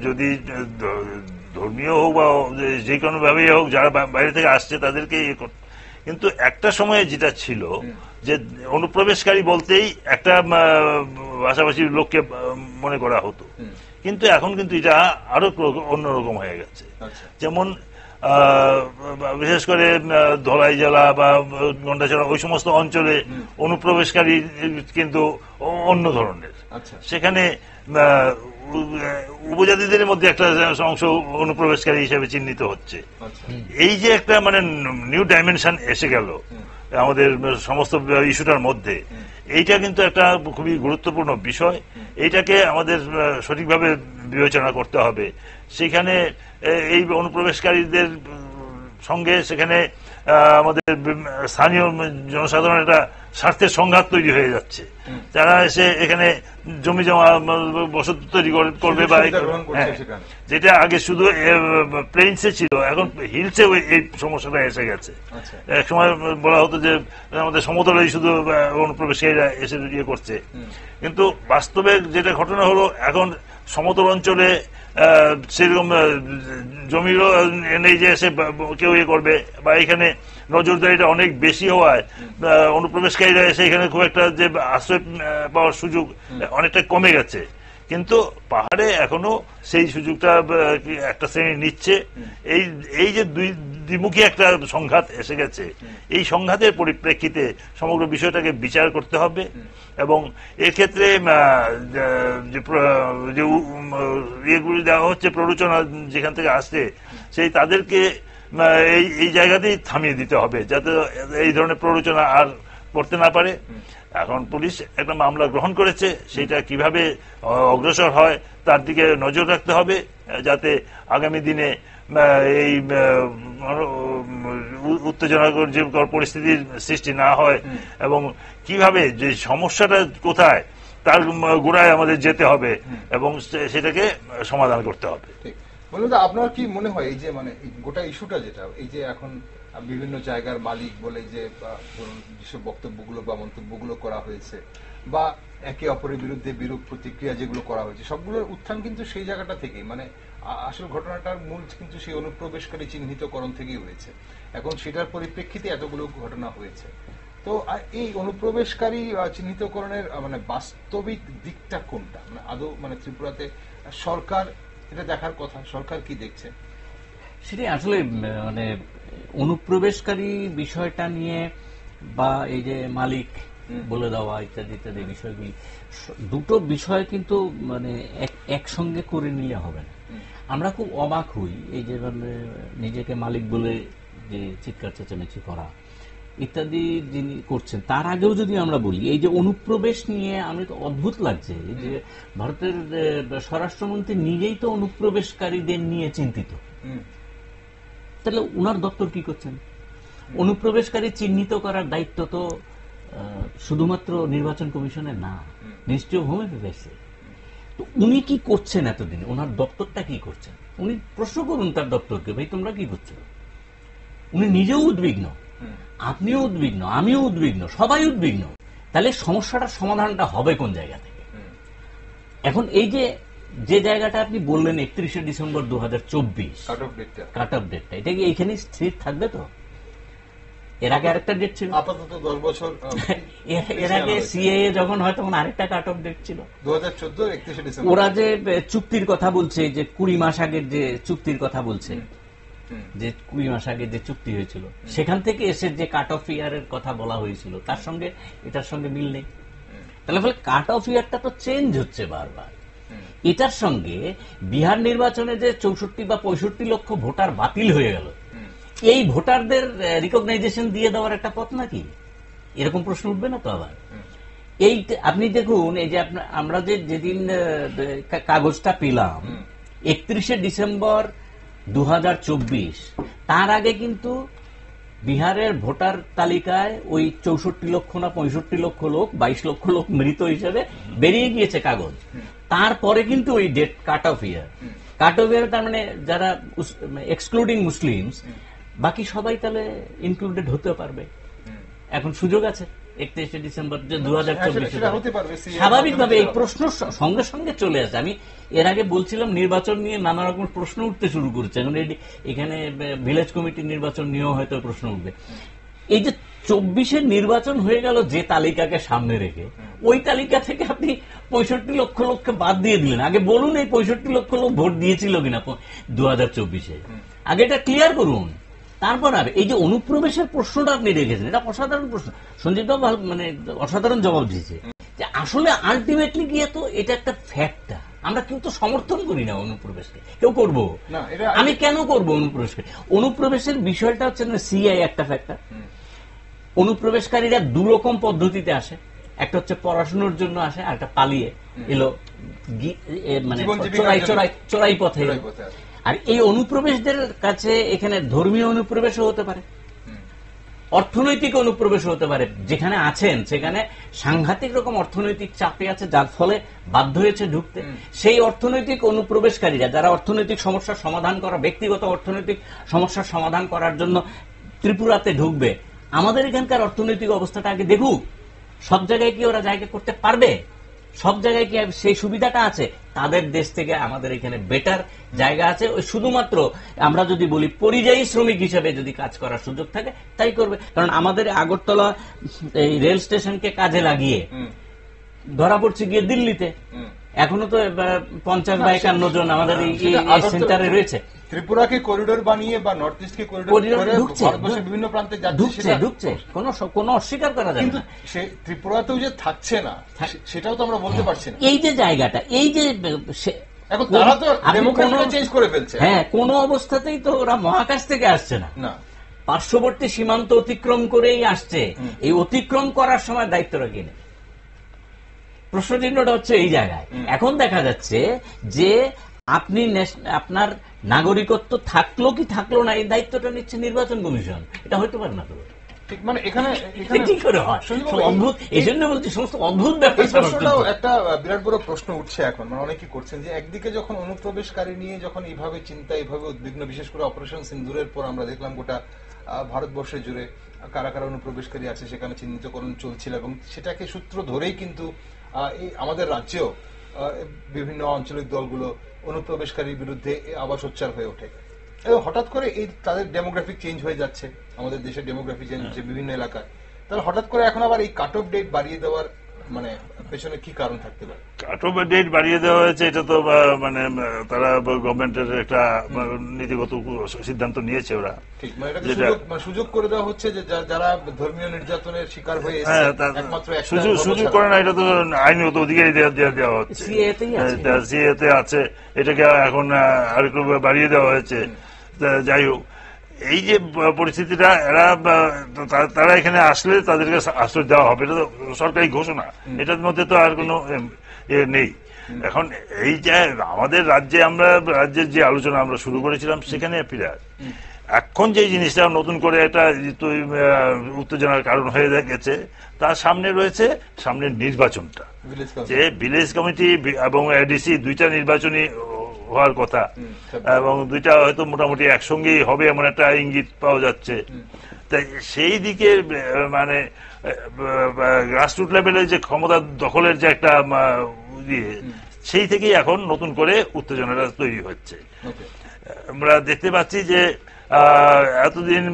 যদি ধর্মীয় হোক বা যে কোনো ভাবেই হোক, যারা বাইরে থেকে আসছে তাদেরকে কিন্তু একটা সময়ে যেটা ছিল যে অনুপ্রবেশকারী বলতেই একটা ভাষাভাষীর লোককে মনে করা হতো, কিন্তু এখন কিন্তু এটা আরো অন্যরকম হয়ে গেছে। যেমন বিশেষ করে ধলাই জেলা বা গন্ডাছড়া ওই সমস্ত অঞ্চলে অনুপ্রবেশকারী কিন্তু অন্য ধরনের, সেখানে উপজাতিদের মধ্যে একটা অংশ অনুপ্রবেশকারী হিসেবে চিহ্নিত হচ্ছে। এই যে একটা মানে নিউ ডাইমেনশন এসে গেল আমাদের সমস্ত ইস্যুটার মধ্যে, এইটা কিন্তু একটা খুবই গুরুত্বপূর্ণ বিষয়। এইটাকে আমাদের সঠিকভাবে বিবেচনা করতে হবে। সেখানে এই অনুপ্রবেশকারীদের সঙ্গে সেখানে আমাদের স্থানীয় জনসাধারণের একটা স্বার্থের সংঘাত তৈরি হয়ে যাচ্ছে। যারা এসে এখানে জমি জমা বসতি তৈরি করবে বা যেটা আগে শুধু প্লেন্সে ছিল, এখন হিলসে এই সমস্যাটা এসে গেছে। এক সময় বলা হতো যে আমাদের সমতলেই শুধু অনুপ্রবেশকারীরা এসে ইয়ে করছে, কিন্তু বাস্তবে যেটা ঘটনা হলো এখন সমতল অঞ্চলে সেরকম জমিরও নেই যে এসে কেউ ইয়ে করবে, বা এখানে নজরদারিটা অনেক বেশি হওয়ায় অনুপ্রবেশকারীরা এসে এখানে খুব একটা যে আশ্রয় পাওয়ার সুযোগ অনেকটা কমে গেছে। কিন্তু পাহাড়ে এখনো সেই সুযোগটা একটা শ্রেণী নিচ্ছে। এই যে দ্বিমুখী একটা সংঘাত এসে গেছে, এই সংঘাতের পরিপ্রেক্ষিতে সমগ্র বিষয়টাকে বিচার করতে হবে এবং এক্ষেত্রে যে ইয়েগুলি দেওয়া হচ্ছে, প্ররোচনা যেখান থেকে আসছে, সেই তাদেরকে এই জায়গাতেই থামিয়ে দিতে হবে যাতে এই ধরনের প্ররোচনা আর করতে না পারে। এখন পুলিশ একটা মামলা গ্রহণ করেছে, সেটা কিভাবে অগ্রসর হয় তার দিকে নজর রাখতে হবে যাতে আগামী দিনে এই উত্তেজনাকর যে পরিস্থিতির সৃষ্টি না হয় এবং কিভাবে যে সমস্যাটা কোথায় তার গোড়ায় আমাদের যেতে হবে এবং সেটাকে সমাধান করতে হবে। বলুন, আপনার কি মনে হয় এই যে মানে গোটা ইস্যুটা যেটা এই যে এখন বিভিন্ন জায়গার মালিক বলে যে ধরুন যেসব বক্তব্যগুলো বা মন্তব্যগুলো করা হয়েছে বা একে অপরের বিরুদ্ধে বিরূপ প্রতিক্রিয়া যেগুলো করা হয়েছে, সবগুলোর উত্থান কিন্তু সেই জায়গাটা থেকেই, মানে আসল ঘটনাটার মূল কিন্তু সেই অনুপ্রবেশকারী চিহ্নিতকরণ থেকেই হয়েছে। এখন সেটার পরিপ্রেক্ষিতে এতগুলো ঘটনা হয়েছে। তো এই অনুপ্রবেশকারী চিহ্নিতকরণের মানে বাস্তবিক দিকটা কোনটা, মানে আদৌ মানে ত্রিপুরাতে সরকার এটা দেখার কথা, সরকার কি দেখছে সেটাই আসলে মানে অনুপ্রবেশকারী বিষয়টা নিয়ে বা এই যে মালিক বলে দেওয়া ইত্যাদি ইত্যাদি বিষয়গুলি, দুটো বিষয় কিন্তু মানে একসঙ্গে করে নিলে হবে না। আমরা খুব অবাক হই এই যে মানে নিজেকে মালিক বলে যে চিৎকার চেঁচামেচি করা ইত্যাদি যিনি করছেন, তার আগেও যদি আমরা বলি এই যে অনুপ্রবেশ নিয়ে আমি তো অদ্ভুত লাগছে যে ভারতের স্বরাষ্ট্রমন্ত্রী নিজেই তো অনুপ্রবেশকারীদের নিয়ে চিন্তিত, তাহলে উনার দপ্তর কি করছেন? অনুপ্রবেশকারী চিহ্নিত করার দায়িত্ব তো শুধুমাত্র নির্বাচন কমিশনের না, নিশ্চয় হোম অ্যাফেয়ার্সের। তো উনি কি করছেন এতদিন, ওনার দপ্তরটা কি করছেন? উনি প্রশ্ন করুন তার দপ্তরকে, ভাই তোমরা কি করছো? উনি নিজেও উদ্বিগ্ন, আপনিও উদ্বিগ্ন, আমিও উদ্বিগ্ন, সবাই উদ্বিগ্ন। তাহলে সমস্যাটার সমাধানটা হবে কোন জায়গা থেকে? এখন এই যে জায়গাটা আপনি বললেন 31শে ডিসেম্বর 2024 কাট অফ ডেটটা, এটা কি এইখানে স্থির থাকবে? তো এর আগে আরেকটা ডেট ছিল, আপাতত 10 বছর। এর আগে সিএএ যখন হয় তখন আরেকটা কাট অফ ডেট ছিল 2014 31শে ডিসেম্বর। ওরা যে চুক্তির কথা বলছে, যে 20 মাস আগের যে চুক্তির কথা বলছে, যে 20 মাস আগে যে চুক্তি হয়েছিল সেখান থেকে এসে যে কাট অফ ইয়ারের কথা বলা হয়েছিল তার সঙ্গে এটার সঙ্গে মিল নেই। তাহলে ফলে কাট অফ ইয়ারটা তো চেঞ্জ হচ্ছে বারবার। এটার সঙ্গে বিহার নির্বাচনে যে 64 বা 65 লক্ষ ভোটার বাতিল হয়ে গেল, এই ভোটারদের রিকগনাইজেশন দিয়ে দেওয়ার একটা পথ নাকি? এরকম প্রশ্ন উঠবে না তো আবার? এই আপনি দেখুন, এই যে আমরা যেদিন কাগজটা পেলাম 31শে ডিসেম্বর 2024, তার আগে কিন্তু বিহারের ভোটার তালিকায় ওই 64 লক্ষ না 65 লক্ষ লোক, 22 লক্ষ লোক মৃত হিসেবে বেরিয়ে গিয়েছে কাগজ। তারপরে কিন্তু ওই ডেট কাট অফ ইয়ার, তার মানে যারা এক্সক্লুডিং মুসলিমস, বাকি সবাই তাহলে ইনক্লুডেড হতে পারবে। এখন সুযোগ আছে 31শে ডিসেম্বর 2024 স্বাভাবিকভাবে এই প্রশ্ন সঙ্গে সঙ্গে চলে আসে। আমি এর আগে বলছিলাম নির্বাচন নিয়ে নানা রকম প্রশ্ন উঠতে শুরু করেছে, এখন এখানে ভিলেজ কমিটির নির্বাচন নিয়েও হয়তো প্রশ্ন উঠবে। এই যে 24-এর নির্বাচন হয়ে গেল যে তালিকাকে সামনে রেখে, ওই তালিকা থেকে আপনি 65 লক্ষ লোককে বাদ দিয়ে দিলেন। আগে বলুন এই 65 লক্ষ লোক ভোট দিয়েছিল কিনা 2024-এ, আগে এটা ক্লিয়ার করুন। তারপর আর এই যে অনুপ্রবেশের প্রশ্নটা আপনি রেখেছেন, এটা অসাধারণ প্রশ্ন। সঞ্জীব বাবু মানে অসাধারণ জবাব দিয়েছে যে আসলে আলটিমেটলি গিয়ে তো এটা একটা ফ্যাক্টটা, আমরা কেউ তো সমর্থন করি না অনুপ্রবেশকে, কেউ করবো না। আমি কেন করবো অনুপ্রবেশকে? অনুপ্রবেশের বিষয়টা হচ্ছে না, সিআই একটা ফ্যাক্টর। অনুপ্রবেশকারীরা দুরকম পদ্ধতিতে আসে, একটা হচ্ছে পড়াশোনার জন্য আসে, আর একটা পালিয়ে এলো, মানে চোরাই পথে। আর এই অনুপ্রবেশদের কাছে এখানে ধর্মীয় অনুপ্রবেশও হতে পারে, অর্থনৈতিক অনুপ্রবেশ হতে পারে। যেখানে আছেন সেখানে সাংঘাতিক রকম অর্থনৈতিক চাপে আছে, যার ফলে বাধ্য হয়েছে ঢুকতে। সেই অর্থনৈতিক অনুপ্রবেশকারীরা যারা অর্থনৈতিক সমস্যার সমাধান করা, ব্যক্তিগত অর্থনৈতিক সমস্যার সমাধান করার জন্য ত্রিপুরাতে ঢুকবে, আমাদের এখানকার অর্থনৈতিক অবস্থাটা আগে দেখুক। সব জায়গায় কি ওরা জায়গা করতে পারবে? সব জায়গায় কি সেই সুবিধাটা আছে? তাদের দেশ থেকে আমাদের এখানে বেটার জায়গা আছে। ওই শুধুমাত্র আমরা যদি বলি পরিযায়ী শ্রমিক হিসেবে যদি কাজ করার সুযোগ থাকে তাই করবে। কারণ আমাদের আগরতলা এই রেল স্টেশনকে কাজে লাগিয়ে ধরা পড়ছে গিয়ে দিল্লিতে। এখনো তো 50 বা 51 জন আমাদের এই সেন্টারে রয়েছে। ত্রিপুরাকে করিডোর বানিয়ে বা নর্থ ইস্টকে করিডোর করে ভারতবর্ষের বিভিন্ন প্রান্তে ঢুকছে, কোনো অস্বীকার করা যায় না। সে ত্রিপুরাতেও যে থাকছে না সেটাও তো আমরা বলতে পারছি না। এই যে জায়গাটা, এই যে এখন তারা তো ডেমোক্রেসিটা চেঞ্জ করে ফেলছে। হ্যাঁ, কোন অবস্থাতেই তো ওরা মহাকাশ থেকে আসছে না, পার্শ্ববর্তী সীমান্ত অতিক্রম করেই আসছে। এই অতিক্রম করার সময় দায়িত্বটা কি নেই? প্রশ্নচিহ্নটা হচ্ছে এই জায়গায়। এখন দেখা যাচ্ছে যে আপনি আপনার নাগরিকত্ব থাকলো কি থাকলো না এই দায়িত্বটা নিচ্ছে নির্বাচন কমিশন। এটা হইতে পারে না তো। মানে এখানে কি করে হয়? অদ্ভুত। এই জন্য বলছি সমস্ত অদ্ভুত ব্যাপার। একটা বিরাট বড় প্রশ্ন উঠছে এখন, মানে অনেকে করছেন যে একদিকে যখন অনুপ্রবেশকারী নিয়ে যখন এইভাবে চিন্তা, এইভাবে উদ্বিগ্ন, বিশেষ করে অপারেশন সিন্দুরের পর আমরা দেখলাম গোটা ভারতবর্ষে জুড়ে কারা কারা অনুপ্রবেশকারী আছে সেখানে চিহ্নিতকরণ চলছিল, এবং সেটাকে সূত্র ধরেই কিন্তু আমাদের রাজ্যেও বিভিন্ন আঞ্চলিক দলগুলো অনুপ্রবেশকারীর বিরুদ্ধে আবার সোচ্চার হয়ে ওঠে। এবং হঠাৎ করে এই তাদের ডেমোগ্রাফিক চেঞ্জ হয়ে যাচ্ছে, আমাদের দেশের ডেমোগ্রাফি চেঞ্জ হচ্ছে বিভিন্ন এলাকায়। তাহলে হঠাৎ করে এখন আবার এই কাট অফ ডেট বাড়িয়ে দেওয়ার মানে পেছনে কি কারণ থাকতে পারে? কাট অফ ডেট বাড়িয়ে দেওয়া হয়েছে, এটা তো মানে তারা গভর্নমেন্টের একটা নীতিগত সিদ্ধান্ত নিয়েছে ওরা। ঠিক, মানে এটাকে সুযোগ করে দেওয়া হচ্ছে যে যারা ধর্মীয় নির্যাতনের শিকার হয়ে একমাত্র সুযোগ করে না, এটা তো আইনগত অধিকারী দেওয়া হচ্ছে, সিএতে আছে, এটাকে এখন আরেকটু বাড়িয়ে দেওয়া হয়েছে। যাই হোক, এই যে পরিস্থিতিটা, তারা এখানে আসলে তাদেরকে আশ্রয় দেওয়া হবে, এটা তো সরকারি ঘোষণা, এটার মধ্যে তো আর কোনো নেই। এখন এই যে আমাদের রাজ্যের যে আলোচনা আমরা শুরু করেছিলাম সেখানে এখন যে জিনিসটা নতুন করে একটা উত্তেজনার কারণ হয়ে গেছে, তার সামনে রয়েছে সামনের নির্বাচনটা, যে ভিলেজ কমিটি এবং এডিসি দুইটা নির্বাচনী হওয়ার কথা, এবং দুইটা হয়তো মোটামুটি একসঙ্গেই হবে এমন একটা ইঙ্গিত পাওয়া যাচ্ছে। তাই সেই দিকে মানে গ্রাসরুট লেভেলে যে ক্ষমতা দখলের যে একটা সেই থেকেই এখন নতুন করে উত্তেজনাটা তৈরি হচ্ছে। আমরা দেখতে পাচ্ছি যে এতদিন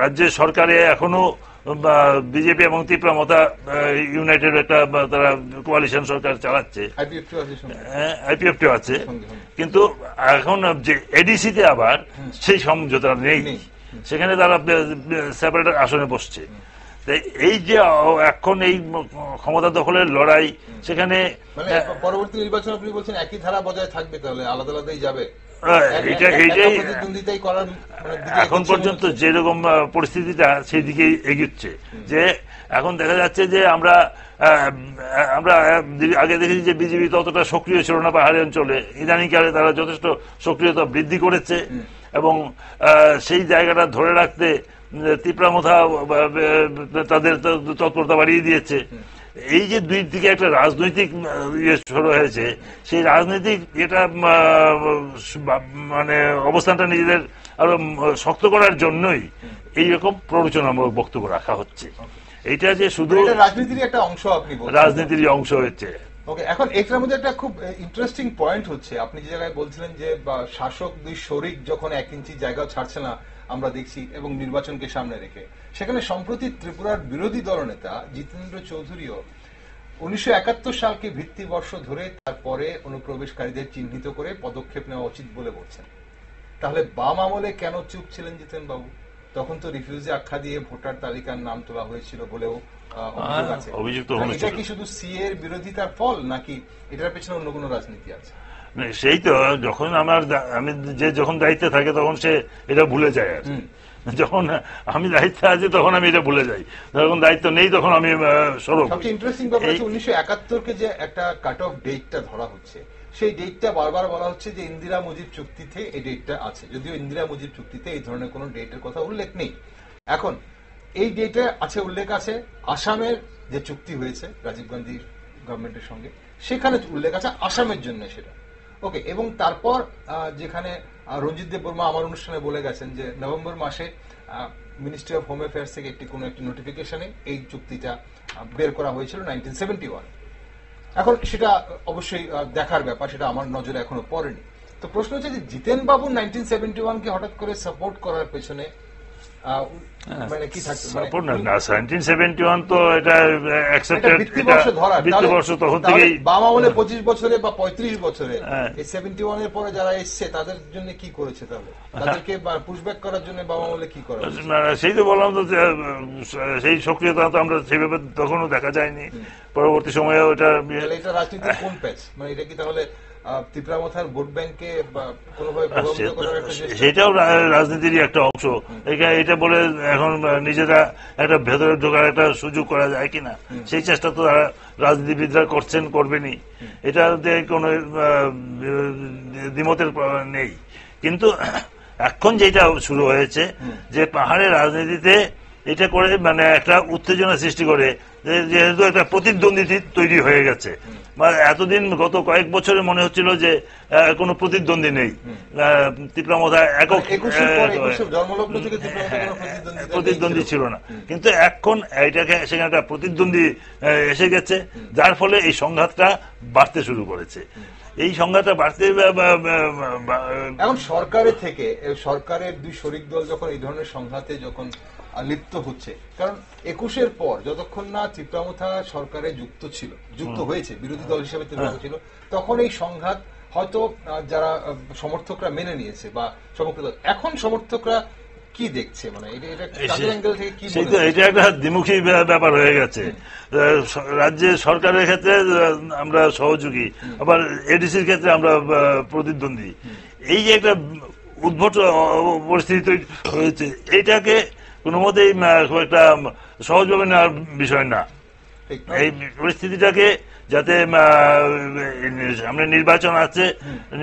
রাজ্যের সরকারে এখনো বিজেপি এবং তীব্রমতা ইউনাইটেড একটা তারা কোয়ালিশন সরকার চালাচ্ছে, আইপিএফটি আছে, কিন্তু এখন যে এডিসিতে আবার সেই সমঝোতা নেই, সেখানে তারা সেপারেট আসনে বসছে। এই যে এখন এই ক্ষমতা দখলের লড়াই, সেখানে পরবর্তী নির্বাচন আপনি বলছেন একই ধারা বজায় থাকবে, তাহলে আলাদা আলাদাই যাবে। এইটাই এখন পর্যন্ত যেরকম পরিস্থিতিটা সেই দিকেই এগিয়েছে, যে এখন দেখা যাচ্ছে যে আমরা আগে দেখেছি যে বিজেপি ততটা সক্রিয় ছিল না পাহাড়ি অঞ্চলে, ইদানিংকালে তারা যথেষ্ট সক্রিয়তা বৃদ্ধি করেছে, এবং সেই জায়গাটা ধরে রাখতে তীব্রমথা তাদের তৎপরতা বাড়িয়ে দিয়েছে। এই যে দুই দিকে একটা রাজনৈতিক শুরু হয়েছে, সেই রাজনৈতিক এটা মানে অবস্থানটা নিজেদের আরো শক্ত করার জন্যই এইরকম প্ররোচনামূলক বক্তব্য রাখা হচ্ছে। এইটা যে শুধু রাজনীতির একটা অংশ, আপনি রাজনীতির অংশ হচ্ছে। ওকে, এখন এটার মধ্যে একটা খুব ইন্টারেস্টিং পয়েন্ট হচ্ছে, আপনি যে জায়গায় বলছিলেন যে শাসক দুই শরিক যখন 1 ইঞ্চি জায়গাও ছাড়ছে না আমরা দেখছি, এবং নির্বাচনকে সামনে রেখে, সেখানে সম্প্রতি ত্রিপুরার বিরোধী দলনেতা জিতেন্দ্র চৌধুরীও 1971 সালকে ভিত্তিবর্ষ ধরে তারপরে অনুপ্রবেশকারীদের চিহ্নিত করে পদক্ষেপ নেওয়া উচিত বলে বলছেন। তাহলে বাম আমলে কেন চুপ ছিলেন জিতেন বাবু? তখন তো রিফিউজি আখ্যা দিয়ে ভোটার তালিকার নাম তোলা হয়েছিল বলেও অভিযোগ আছে। এটা কি শুধু সিএ এর বিরোধিতার ফল, নাকি এটার পেছনে অন্য কোনো রাজনীতি আছে? সেই তো, যখন আমি যখন দায়িত্বে থাকে তখন সে এটা ভুলে যায়, আর যখন আমি দায়িত্বে আছি তখন আমি এটা ভুলে যাই, যখন দায়িত্ব নেই তখন আমি সরব। সবচেয়ে ইন্টারেস্টিং ব্যাপার হচ্ছে 1971 যে একটা কাট অফ ডেটটা ধরা হচ্ছে, সেই ডেটটা বারবার বলা হচ্ছে যে ইন্দিরা মুজিব চুক্তিতে এই ডেটটা আছে, যদিও ইন্দিরা মুজিব চুক্তিতে এই ধরনের কোন ডেটের কথা উল্লেখ নেই। এখন এই ডেটে আছে উল্লেখ আছে আসামের যে চুক্তি হয়েছে রাজীব গান্ধীর গভর্নমেন্টের সঙ্গে, সেখানে উল্লেখ আছে আসামের জন্য সেটা। ওকে, এবং তারপর যেখানে রঞ্জিত দেব বর্মা আমার অনুষ্ঠানে বলে গেছেন যে নভেম্বর মাসে মিনিস্ট্রি অফ হোম অ্যাফেয়ার্স থেকে কোনো একটি নোটিফিকেশনে এই চুক্তিটা বের করা হয়েছিল 1971। এখন সেটা অবশ্যই দেখার ব্যাপার, সেটা আমার নজরে এখনো পড়েনি। তো প্রশ্ন হচ্ছে যে জিতেন বাবু 1971-কে হঠাৎ করে সাপোর্ট করার পেছনে মানে কি থাকছে? 1971 তো এটা অ্যাকসেপ্টেড, ভিত্তিবর্ষ ধরা, ভিত্তিবর্ষ তখন থেকেই বাম আমলে 25 বছরে বা 35 বছরে এই 71 এর পরে যারা এসছে তাদের জন্য কি করেছে? তাহলে তাদেরকে পুশব্যাক করার জন্য বাম আমলে কি করা? সেই তো বললাম তো, সেই সক্রিয়তা তো আমরা সেইভাবে তখনও দেখা যায়নি। পরবর্তী সময়ে ওটা এটা রাজনীতির কোন প্যাচ? মানে এটা কি তাহলে ত্রিপুরা মাথার ভোট ব্যাংকে কোনোভাবে প্রভাবিত করার একটা চেষ্টা? সেটাও রাজনীতিরই একটা অংশ। এটা বলে এখন নিজেরা একটা ভেতরে ঢোকার একটা সুযোগ করা যায় কিনা, সেই চেষ্টা তো রাজনীতিবিদরা করছেন, করবেনই, এটাতে কোনো দ্বিমতের নেই। কিন্তু এখন যেটা শুরু হয়েছে যে পাহাড়ের রাজনীতিতে এটা করে মানে একটা উত্তেজনা সৃষ্টি করে, যেহেতু একটা প্রতিদ্বন্দ্বী তৈরি হয়ে গেছে। এতদিন গত কয়েক বছরে মনে হচ্ছিল যে কোনো প্রতিদ্বন্দ্বী নেই, ত্রিপুরা মাথা একক প্রতিদ্বন্দ্বী ছিল না। কিন্তু এখন এইটাকে সেখানে একটা প্রতিদ্বন্দ্বী এসে গেছে, যার ফলে এই সংঘাতটা বাড়তে শুরু করেছে। এই সংঘাতটা বাড়তে এখন সরকারের থেকে, সরকারের দুই শরিক দল যখন এই ধরনের সংঘাতে যখন লিপ্ত হচ্ছে, কারণ 21-এর পর যতক্ষণ না ত্রিপুরামথা সরকারে যুক্ত হয়েছে, বিরোধী দল হিসেবে ত্রিপুরা ছিল, তখন এই সংঘাত হয়তো যারা সমর্থকরা মেনে নিয়েছে বা সমর্থক, এখন সমর্থকরা কি দেখছে? মানে এটা একটা দ্বিমুখী ব্যাপার হয়ে গেছে। রাজ্যের সরকারের ক্ষেত্রে আমরা সহযোগী, আবার এডিসির ক্ষেত্রে আমরা প্রতিদ্বন্দ্বী। এই যে একটা উদ্ভট পরিস্থিতি তৈরি হয়েছে, এইটাকে কোনো মতেই খুব একটা সহজভাবে নেওয়ার বিষয় না। এই পরিস্থিতিটাকে যাতে সামনে নির্বাচন আছে,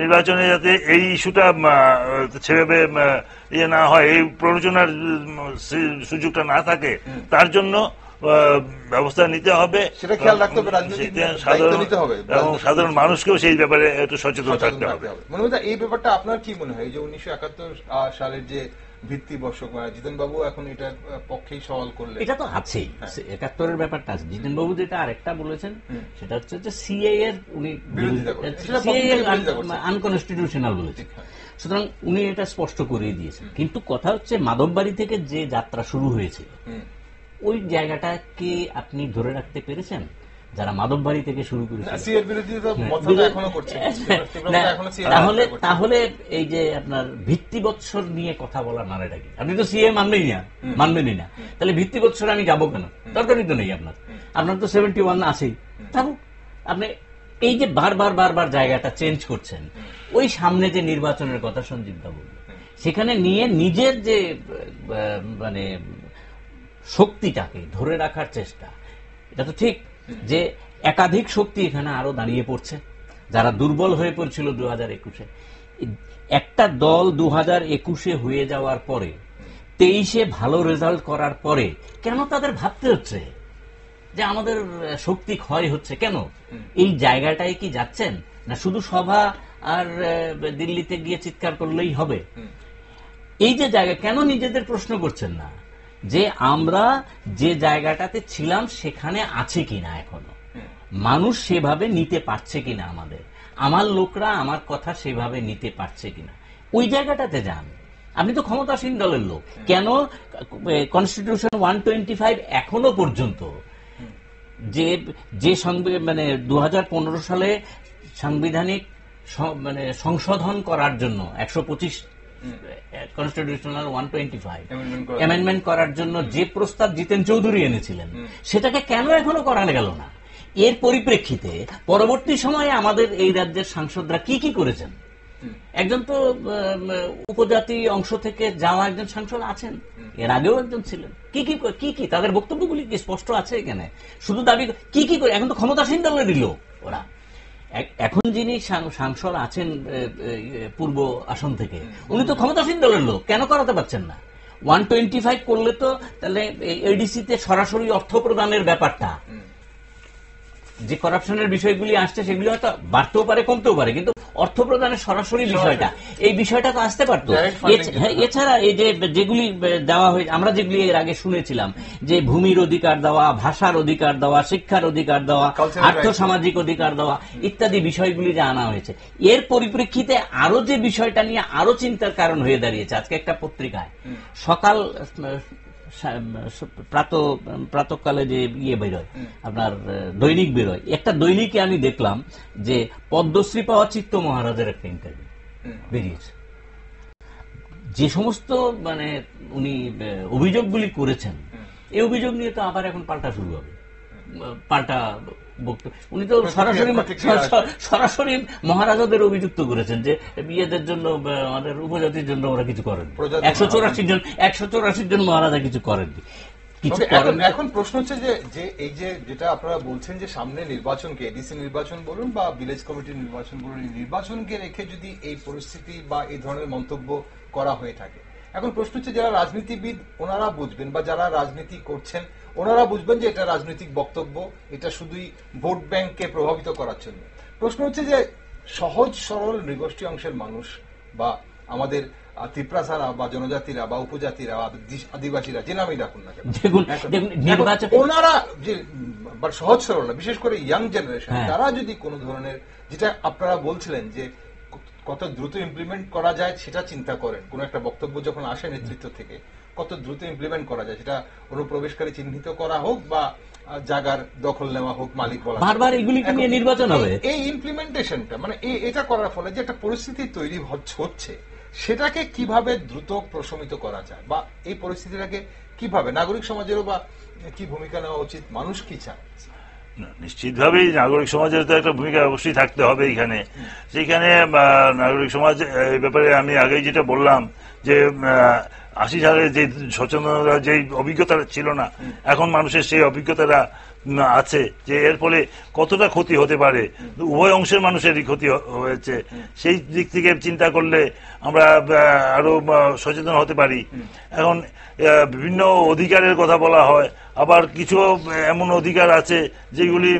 নির্বাচনে যাতে এই ইস্যুটা সেভাবে ইয়ে না হয়, এই প্ররোচনার সুযোগটা না থাকে, তার জন্য ব্যবস্থা নিতে হবে। সেটা খেয়াল রাখতে হবে, এবং সাধারণ মানুষকেও সেই ব্যাপারে একটু সচেতন থাকতে হবে। এই ব্যাপারটা আপনার কি মনে হয় যে 1971 সালের যে ভিত্তিবর্ষ, জিতেন বাবু এখন এটার পক্ষেই সওয়াল করলেন? এটা তো আছেই, 71-এর ব্যাপারটা আছে। জিতেন বাবু যেটা আরেকটা বলেছেন সেটা হচ্ছে যে সিএএ এর উনি আনকনস্টিটিউশনাল বলেছেন, সুতরাং উনি এটা স্পষ্ট করে দিয়েছেন। কিন্তু কথা হচ্ছে মাধববাড়ি থেকে যে যাত্রা শুরু হয়েছিল, ওই জায়গাটাকে আপনি ধরে রাখতে পেরেছেন? যারা মাধববাড়ি থেকে শুরু করেছে, তাহলে এই যে আপনার ভিত্তিবৎসর নিয়ে কথা বলা মানেটা কি? আপনি তো সিএ মানবেনই না, তাহলে ভিত্তিবৎসরে আমি যাবো কেন? দরকারই তো নেই আপনার তো 71 আছেই, থাকুক। আপনি এই যে বারবার জায়গাটা চেঞ্জ করছেন, ওই সামনে যে নির্বাচনের কথা সঞ্জীব দা বলল, সেখানে নিয়ে নিজের যে মানে শক্তিটাকে ধরে রাখার চেষ্টা, এটা তো ঠিক যে একাধিক শক্তি এখানে আরো দাঁড়িয়ে পড়ছে, যারা দুর্বল হয়ে পড়ছিল 2021-এ। একটা দল 2021-এ হয়ে যাওয়ার পরে, 23-এ ভালো রেজাল্ট করার পরে কেন তাদের ভাবতে হচ্ছে যে আমাদের শক্তি ক্ষয় হচ্ছে? কেন এই জায়গাটায় কি যাচ্ছেন না শুধু সভা আর দিল্লিতে গিয়ে চিৎকার করলেই হবে? এই যে জায়গা, কেন নিজেদের প্রশ্ন করছেন না যে আমরা যে জায়গাটাতে ছিলাম সেখানে আছে কিনা, এখনো মানুষ সেভাবে নিতে পারছে কিনা, আমার লোকরা আমার কথা সেভাবে নিতে পারছে কিনা, ওই জায়গাটাতে যান। আপনি তো ক্ষমতাসীন দলের লোক, কেন কনস্টিটিউশন 125 এখনো পর্যন্ত যে মানে 2015 সালে সাংবিধানিক মানে সংশোধন করার জন্য 125 কনস্টিটিউশনাল 125 অ্যামেন্ডমেন্ট করার জন্য যে প্রস্তাব জিতেন চৌধুরী এনেছিলেন, সেটাকে কেন এখনো করা গেল না? এর পরিপ্রেক্ষিতে পরবর্তী সময়ে আমাদের এই রাজ্যের সাংসদরা কি করেছেন? একজন তো উপজাতি অংশ থেকে যাওয়া একজন সাংসদ আছেন, এর আগেও একজন ছিলেন। কি তাদের বক্তব্যগুলি কি স্পষ্ট আছে এখানে? শুধু দাবি কি করে? এখন তো ক্ষমতাসীন দলেরই লোক ওরা। এখন যিনি সাংসদ আছেন পূর্ব আসন থেকে, উনি তো ক্ষমতাসীন দলের লোক, কেন করাতে পারছেন না? 125 করলে তো তাহলে এডিসিতে সরাসরি অর্থ প্রদানের ব্যাপারটা, যে করাপশনের বিষয়গুলি আসছে সেগুলি হয়তো বাড়তেও পারে কমতেও পারে, কিন্তু অর্থ প্রদানের সরাসরি বিষয়টা, এই বিষয়টা তো আসতে পারতো। এছাড়া এই যে যেগুলি দেওয়া হয়েছে, আমরা যেগুলি এর আগে শুনেছিলাম যে ভূমির অধিকার দেওয়া, ভাষার অধিকার দেওয়া, শিক্ষার অধিকার দেওয়া, আর্থ সামাজিক অধিকার দেওয়া ইত্যাদি বিষয়গুলি যে আনা হয়েছে, এর পরিপ্রেক্ষিতে আরো যে বিষয়টা নিয়ে আরো চিন্তার কারণ হয়ে দাঁড়িয়েছে, আজকে একটা পত্রিকায় সকাল প্রাতকালে যে বেরোয় আপনার দৈনিক বেরোয়, একটা দৈনিকে আমি দেখলাম যে পদ্মশ্রী পাওয়া চিত্ত মহারাজের একটা ইন্টারভিউ বেরিয়েছে। যে সমস্ত মানে উনি অভিযোগগুলি করেছেন, এই অভিযোগ নিয়ে তো আবার এখন পাল্টা শুরু হবে, পাল্টা বক্তব্য। উনি তো সরাসরি মহারাজাদের অভিযুক্ত করেছেন যে বিয়েদের জন্য আমাদের উপজাতির জন্য ওরা কিছু করেন, 184 জন মহারাজা কিছু করেননি। এখন প্রশ্ন হচ্ছে যে এই যে যেটা আপনারা বলছেন যে সামনে নির্বাচনকে, এডিসি নির্বাচন বলুন বা ভিলেজ কমিটির নির্বাচন বলুন, নির্বাচনকে রেখে যদি এই পরিস্থিতি বা এই ধরনের মন্তব্য করা হয়ে থাকে, এখন প্রশ্ন হচ্ছে যারা রাজনীতিবিদ ওনারা বুঝবেন, বা যারা রাজনীতি করছেন ওনারা বুঝবেন যে এটা রাজনৈতিক বক্তব্য, এটা শুধুই ভোট ব্যাংককে প্রভাবিত করার জন্য। প্রশ্ন হচ্ছে যে সহজ সরল নৃগোষ্ঠী অংশের মানুষ বা আমাদের ত্রিপ্রাসারা বা জনজাতিরা বা উপজাতিরা বা আদিবাসীরা, যে নামই ডাকুন না কেন, ওনারা যে সহজ সরল না, বিশেষ করে ইয়াং জেনারেশন, তারা যদি কোনো ধরনের, যেটা আপনারা বলছিলেন যে কত দ্রুত ইমপ্লিমেন্ট করা যায় সেটা চিন্তা করেন, কোন একটা বক্তব্য যখন আসে নেতৃত্ব থেকে কত দ্রুত ইমপ্লিমেন্ট করা যায়, সেটা অনুপ্রবেশকারী চিহ্নিত করা হোক বা জায়গার দখল নেওয়া হোক, মালিক বলা, বারবার এগুলি নিয়ে নির্বাচন হবে। এই ইমপ্লিমেন্টেশনটা মানে এটা করার ফলে যে একটা পরিস্থিতি তৈরি হচ্ছে, সেটাকে কিভাবে দ্রুত প্রশমিত করা যায়, বা এই পরিস্থিতিটাকে কিভাবে নাগরিক সমাজেরও বা কি ভূমিকা নেওয়া উচিত, মানুষ কি চায়? নিশ্চিতভাবেই নাগরিক সমাজের তো একটা ভূমিকা অবশ্যই থাকতে হবে এখানে। সেইখানে নাগরিক সমাজ এই ব্যাপারে আমি আগেই যেটা বললাম যে 80 সালে যে সচেতনতা, যে অভিজ্ঞতা ছিল না, এখন মানুষের সেই অভিজ্ঞতাটা আছে যে এর ফলে কতটা ক্ষতি হতে পারে, উভয় অংশের মানুষেরই ক্ষতি হয়েছে। সেই দিক থেকে চিন্তা করলে আমরা আরো সচেতন হতে পারি। এখন বিভিন্ন অধিকারের কথা বলা হয়, আবার কিছু এমন অধিকার আছে যেগুলি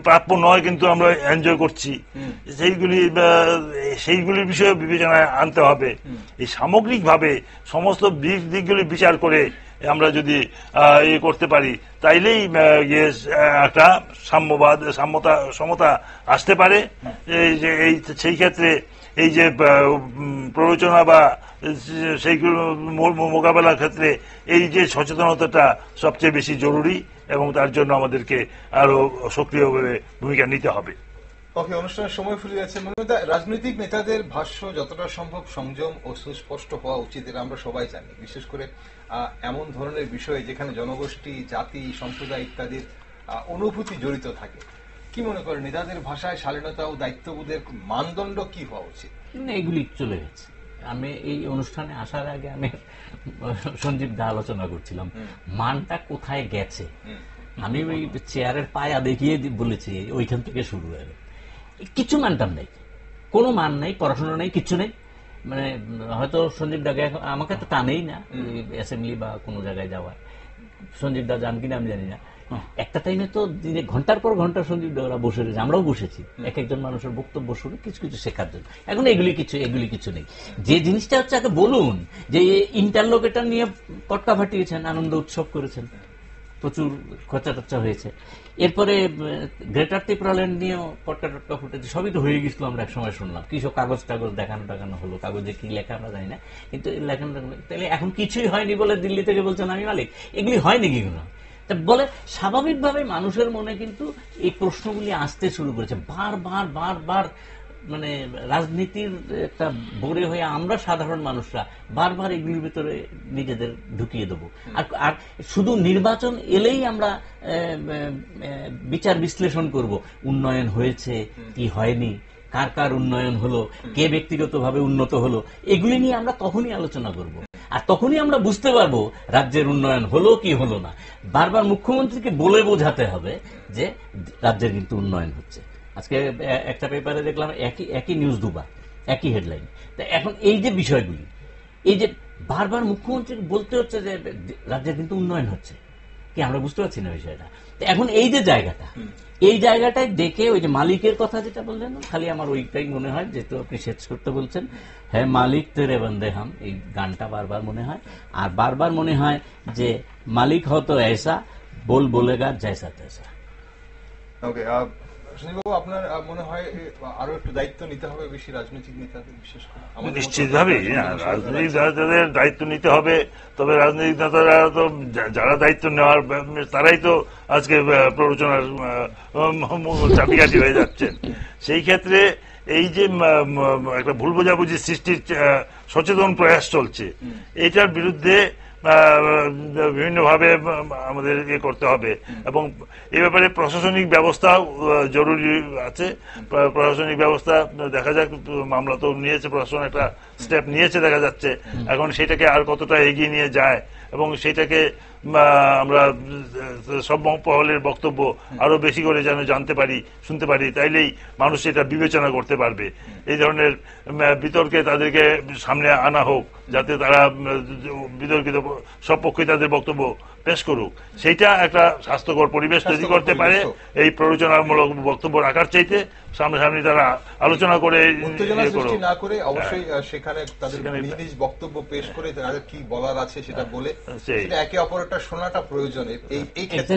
প্রাপ্য নয় কিন্তু আমরা এনজয় করছি, সেইগুলির বিষয়ে বিবেচনায় আনতে হবে। এই সামগ্রিকভাবে সমস্ত দিকগুলি বিচার করে আমরা যদি করতে পারি, তাইলেই একটা সমতা আসতে পারে। সেই ক্ষেত্রে এই যে প্ররোচনা বা সেইগুলো মোকাবেলার ক্ষেত্রে এই যে সচেতনতাটা সবচেয়ে বেশি জরুরি, এবং তার জন্য আমাদেরকে আরো সক্রিয়ভাবে ভূমিকা নিতে হবে। ওকে, অনুষ্ঠানের সময় ফুরিয়ে যাচ্ছে। রাজনৈতিক নেতাদের ভাষ্য যতটা সম্ভব সংযম ও সুস্পষ্ট হওয়া উচিত, এটা আমরা সবাই জানি, বিশেষ করে এমন ধরনের বিষয়ে যেখানে জনগোষ্ঠী, জাতি, সম্প্রদায় ইত্যাদির অনুভূতি জড়িত থাকে। কি মনে করেন নেতাদের ভাষায় শালীনতা ও দায়িত্ববোধের মানদণ্ড কি হওয়া উচিত? এগুলি চলে গেছে। আমি এই অনুষ্ঠানে আসার আগে আমি সঞ্জীব দা আলোচনা করছিলাম মানটা কোথায় গেছে। আমি ওই চেয়ারের পায়া দেখিয়ে বলেছি ওইখান থেকে শুরু হয়ে কিছু মানটাম নেই, কোনো মান নেই, পড়াশোনা নেই, কিচ্ছু নেই। মানে হয়তো সঞ্জীব দাকে আমাকে তো টানেই না অ্যাসেম্বলি বা কোনো জায়গায় যাওয়ার। সঞ্জীব দা যান কিনা আমি জানি না। একটা টাইমে তো দিনে ঘন্টার পর ঘন্টা সঞ্জীব দা ওরা বসে রয়েছে, আমরাও বসেছি এক একজন মানুষের বক্তব্য শুনে কিছু কিছু শেখার জন্য। এখন এগুলি কিছু নেই। যে জিনিসটা হচ্ছে আগে বলুন যে ইন্টারলোকেটার নিয়ে পটকা ফাটিয়েছেন, আনন্দ উৎসব করেছেন, প্রচুর খরচা টর্চা হয়েছে। এরপরে গ্রেটার ত্রিপুরাল্যান্ড নিয়েও পটকা টটকা ফুটেছে, সবই তো হয়ে গেছিল। আমরা এক সময় শুনলাম কিছু কাগজ টাগজ দেখানো হলো, কাগজে কি লেখা আমরা জানি না, কিন্তু লেখানো তাহলে এখন কিছুই হয়নি বলে দিল্লি থেকে বলছেন আমি মালিক। এগুলি হয়নি কি কোনো বলে স্বাভাবিকভাবে মানুষের মনে কিন্তু এই প্রশ্নগুলি আসতে শুরু করেছে বারবার। মানে রাজনীতির একটা বোরে হয়ে আমরা সাধারণ মানুষরা বারবার এগুলির ভিতরে নিজেদের ঢুকিয়ে দেবো। আর শুধু নির্বাচন এলেই আমরা বিচার বিশ্লেষণ করব, উন্নয়ন হয়েছে কি হয়নি, কার উন্নয়ন হলো, কে ব্যক্তিগতভাবে উন্নত হলো, এগুলি নিয়ে আমরা তখনই আলোচনা করব। আর তখনই আমরা বুঝতে পারবো রাজ্যের উন্নয়ন হলো কি হলো না। বারবার মুখ্যমন্ত্রীকে বলে বোঝাতে হবে যে রাজ্যের কিন্তু উন্নয়ন হচ্ছে। আজকে একটা পেপারে দেখলাম একই নিউজ দুবার, একই হেডলাইন। এখন এই যে বিষয়গুলি, এই যে বারবার মুখ্যমন্ত্রী বলতে হচ্ছে যে রাজ্যের কিন্তু উন্নয়ন হচ্ছে, কি আমরা বুঝতে পারছি না বিষয়টা। তো এখন এই যে জায়গাটা, এই জায়গাটায় দেখে ওই যে মালিকের কথা যেটা বললেন, খালি আমার ওইটাই মনে হয়, যেহেতু আপনি শেষ করতে বলছেন, হ্যাঁ মালিক তেরে বন্দে হাম, এই গানটা বারবার মনে হয়। আর বারবার মনে হয় যে মালিক হতো এসা, বল বলেগা জয়সা তৈসা। ওকে, সঞ্জীববাবু, আপনার মনে হয় আরো একটু দায়িত্ব নিতে হবে বেশি রাজনৈতিক নেতাদের, বিশেষ করে নিশ্চিতভাবেই রাজনৈতিক নেতাদের দায়িত্ব নিতে হবে। তবে রাজনৈতিক নেতারা তো যারা দায়িত্ব নেওয়ার তারাই তো আজকে প্ররোচনার চাবিকাঠি হয়ে যাচ্ছেন। সেই ক্ষেত্রে এই যে একটা ভুল বোঝাবুঝি সৃষ্টির সচেতন প্রয়াস চলছে, এটার বিরুদ্ধে বিভিন্নভাবে আমাদের ইয়ে করতে হবে এবং এ ব্যাপারে প্রশাসনিক ব্যবস্থা জরুরি আছে। প্রশাসনিক ব্যবস্থা দেখা যাক, মামলা তো নিয়েছে প্রশাসন, একটা স্টেপ নিয়েছে দেখা যাচ্ছে। এখন সেটাকে আর কতটা এগিয়ে নিয়ে যায় এবং সেটাকে আমরা সব মহলের বক্তব্য আরো বেশি করে যেন জানতে পারি, শুনতে পারি, তাইলেই মানুষ এটা বিবেচনা করতে পারবে। এই ধরনের বিতর্কে তাদেরকে সামনে আনা হোক, যাতে তারা বিতর্কিত সব পক্ষই তাদের বক্তব্য পেশ করুক। সেইটা একটা স্বাস্থ্যকর পরিবেশ তৈরি করতে পারে। এই প্ররোচনামূলক বক্তব্য রাখার চাইতে সামনাসামনি তারা আলোচনা করে, উত্তেজনা সৃষ্টি না করে অবশ্যই সেখানে তাদের নিজ বক্তব্য পেশ করে তাদের কি বলার আছে সেটা বলে একে অপরটা শোনাটা প্রয়োজন। এই ক্ষেত্রে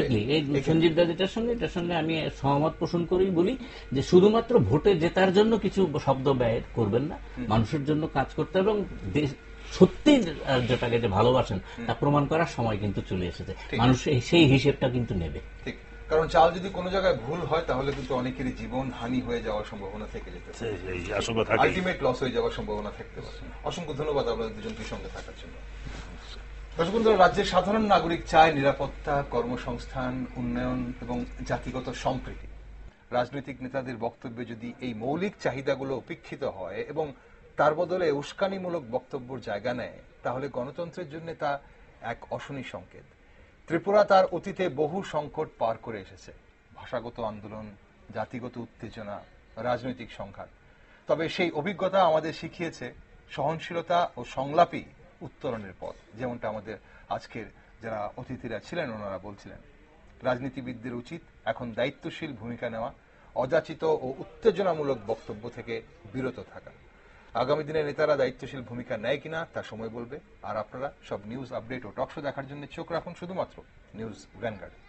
সঞ্জীব দা এটার সঙ্গে আমি সহমত পোষণ করেই বলি যে শুধুমাত্র ভোটে জেতার জন্য কিছু শব্দ ব্যয় করবেন না, মানুষের জন্য কাজ করতে এবং সত্যি যেটাকে যে ভালোবাসেন তা প্রমাণ করার সময় কিন্তু চলে এসেছে। মানুষ সেই হিসেবে কিন্তু নেবে। ঠিক, কারণ চাল যদি কোনো জায়গায় ভুল হয় তাহলে কিন্তু অনেকেরই জীবন হানি হয়ে যাওয়ার সম্ভাবনা থেকে যেতে পারে, আলটিমেট লস হয়ে যাওয়ার সম্ভাবনা থাকতে পারে। অসংখ্য ধন্যবাদ আপনাদের দুজনকে সঙ্গে থাকার জন্য। দর্শক বন্ধুরা, রাজ্যের সাধারণ নাগরিক চায় নিরাপত্তা, কর্মসংস্থান, উন্নয়ন এবং জাতিগত সম্প্রীতি। রাজনৈতিক নেতাদের বক্তব্যে যদি এই মৌলিক চাহিদাগুলো উপেক্ষিত হয় এবং তার বদলে উস্কানিমূলক বক্তব্যের জায়গা নেয়, তাহলে গণতন্ত্রের জন্য তা এক অশনি সংকেত। ত্রিপুরা তার অতীতে বহু সংকট পার করে এসেছে, ভাষাগত আন্দোলন, জাতিগত উত্তেজনা, রাজনৈতিক সংঘাত। তবে সেই অভিজ্ঞতা আমাদের শিখিয়েছে সহনশীলতা ও সংলাপই উত্তরণের পথ। যেমনটা আমাদের আজকের যারা অতিথিরা ছিলেন ওনারা বলছিলেন, রাজনীতিবিদদের উচিত এখন দায়িত্বশীল ভূমিকা নেওয়া, অযাচিত ও উত্তেজনামূলক বক্তব্য থেকে বিরত থাকা। আগামী দিনে নেতারা দায়িত্বশীল ভূমিকা নেয় কিনা তা সময় বলবে। আর আপনারা সব নিউজ আপডেট ও টকশো দেখার জন্য চোখ রাখুন শুধুমাত্র নিউজ ভ্যানগার্ডে।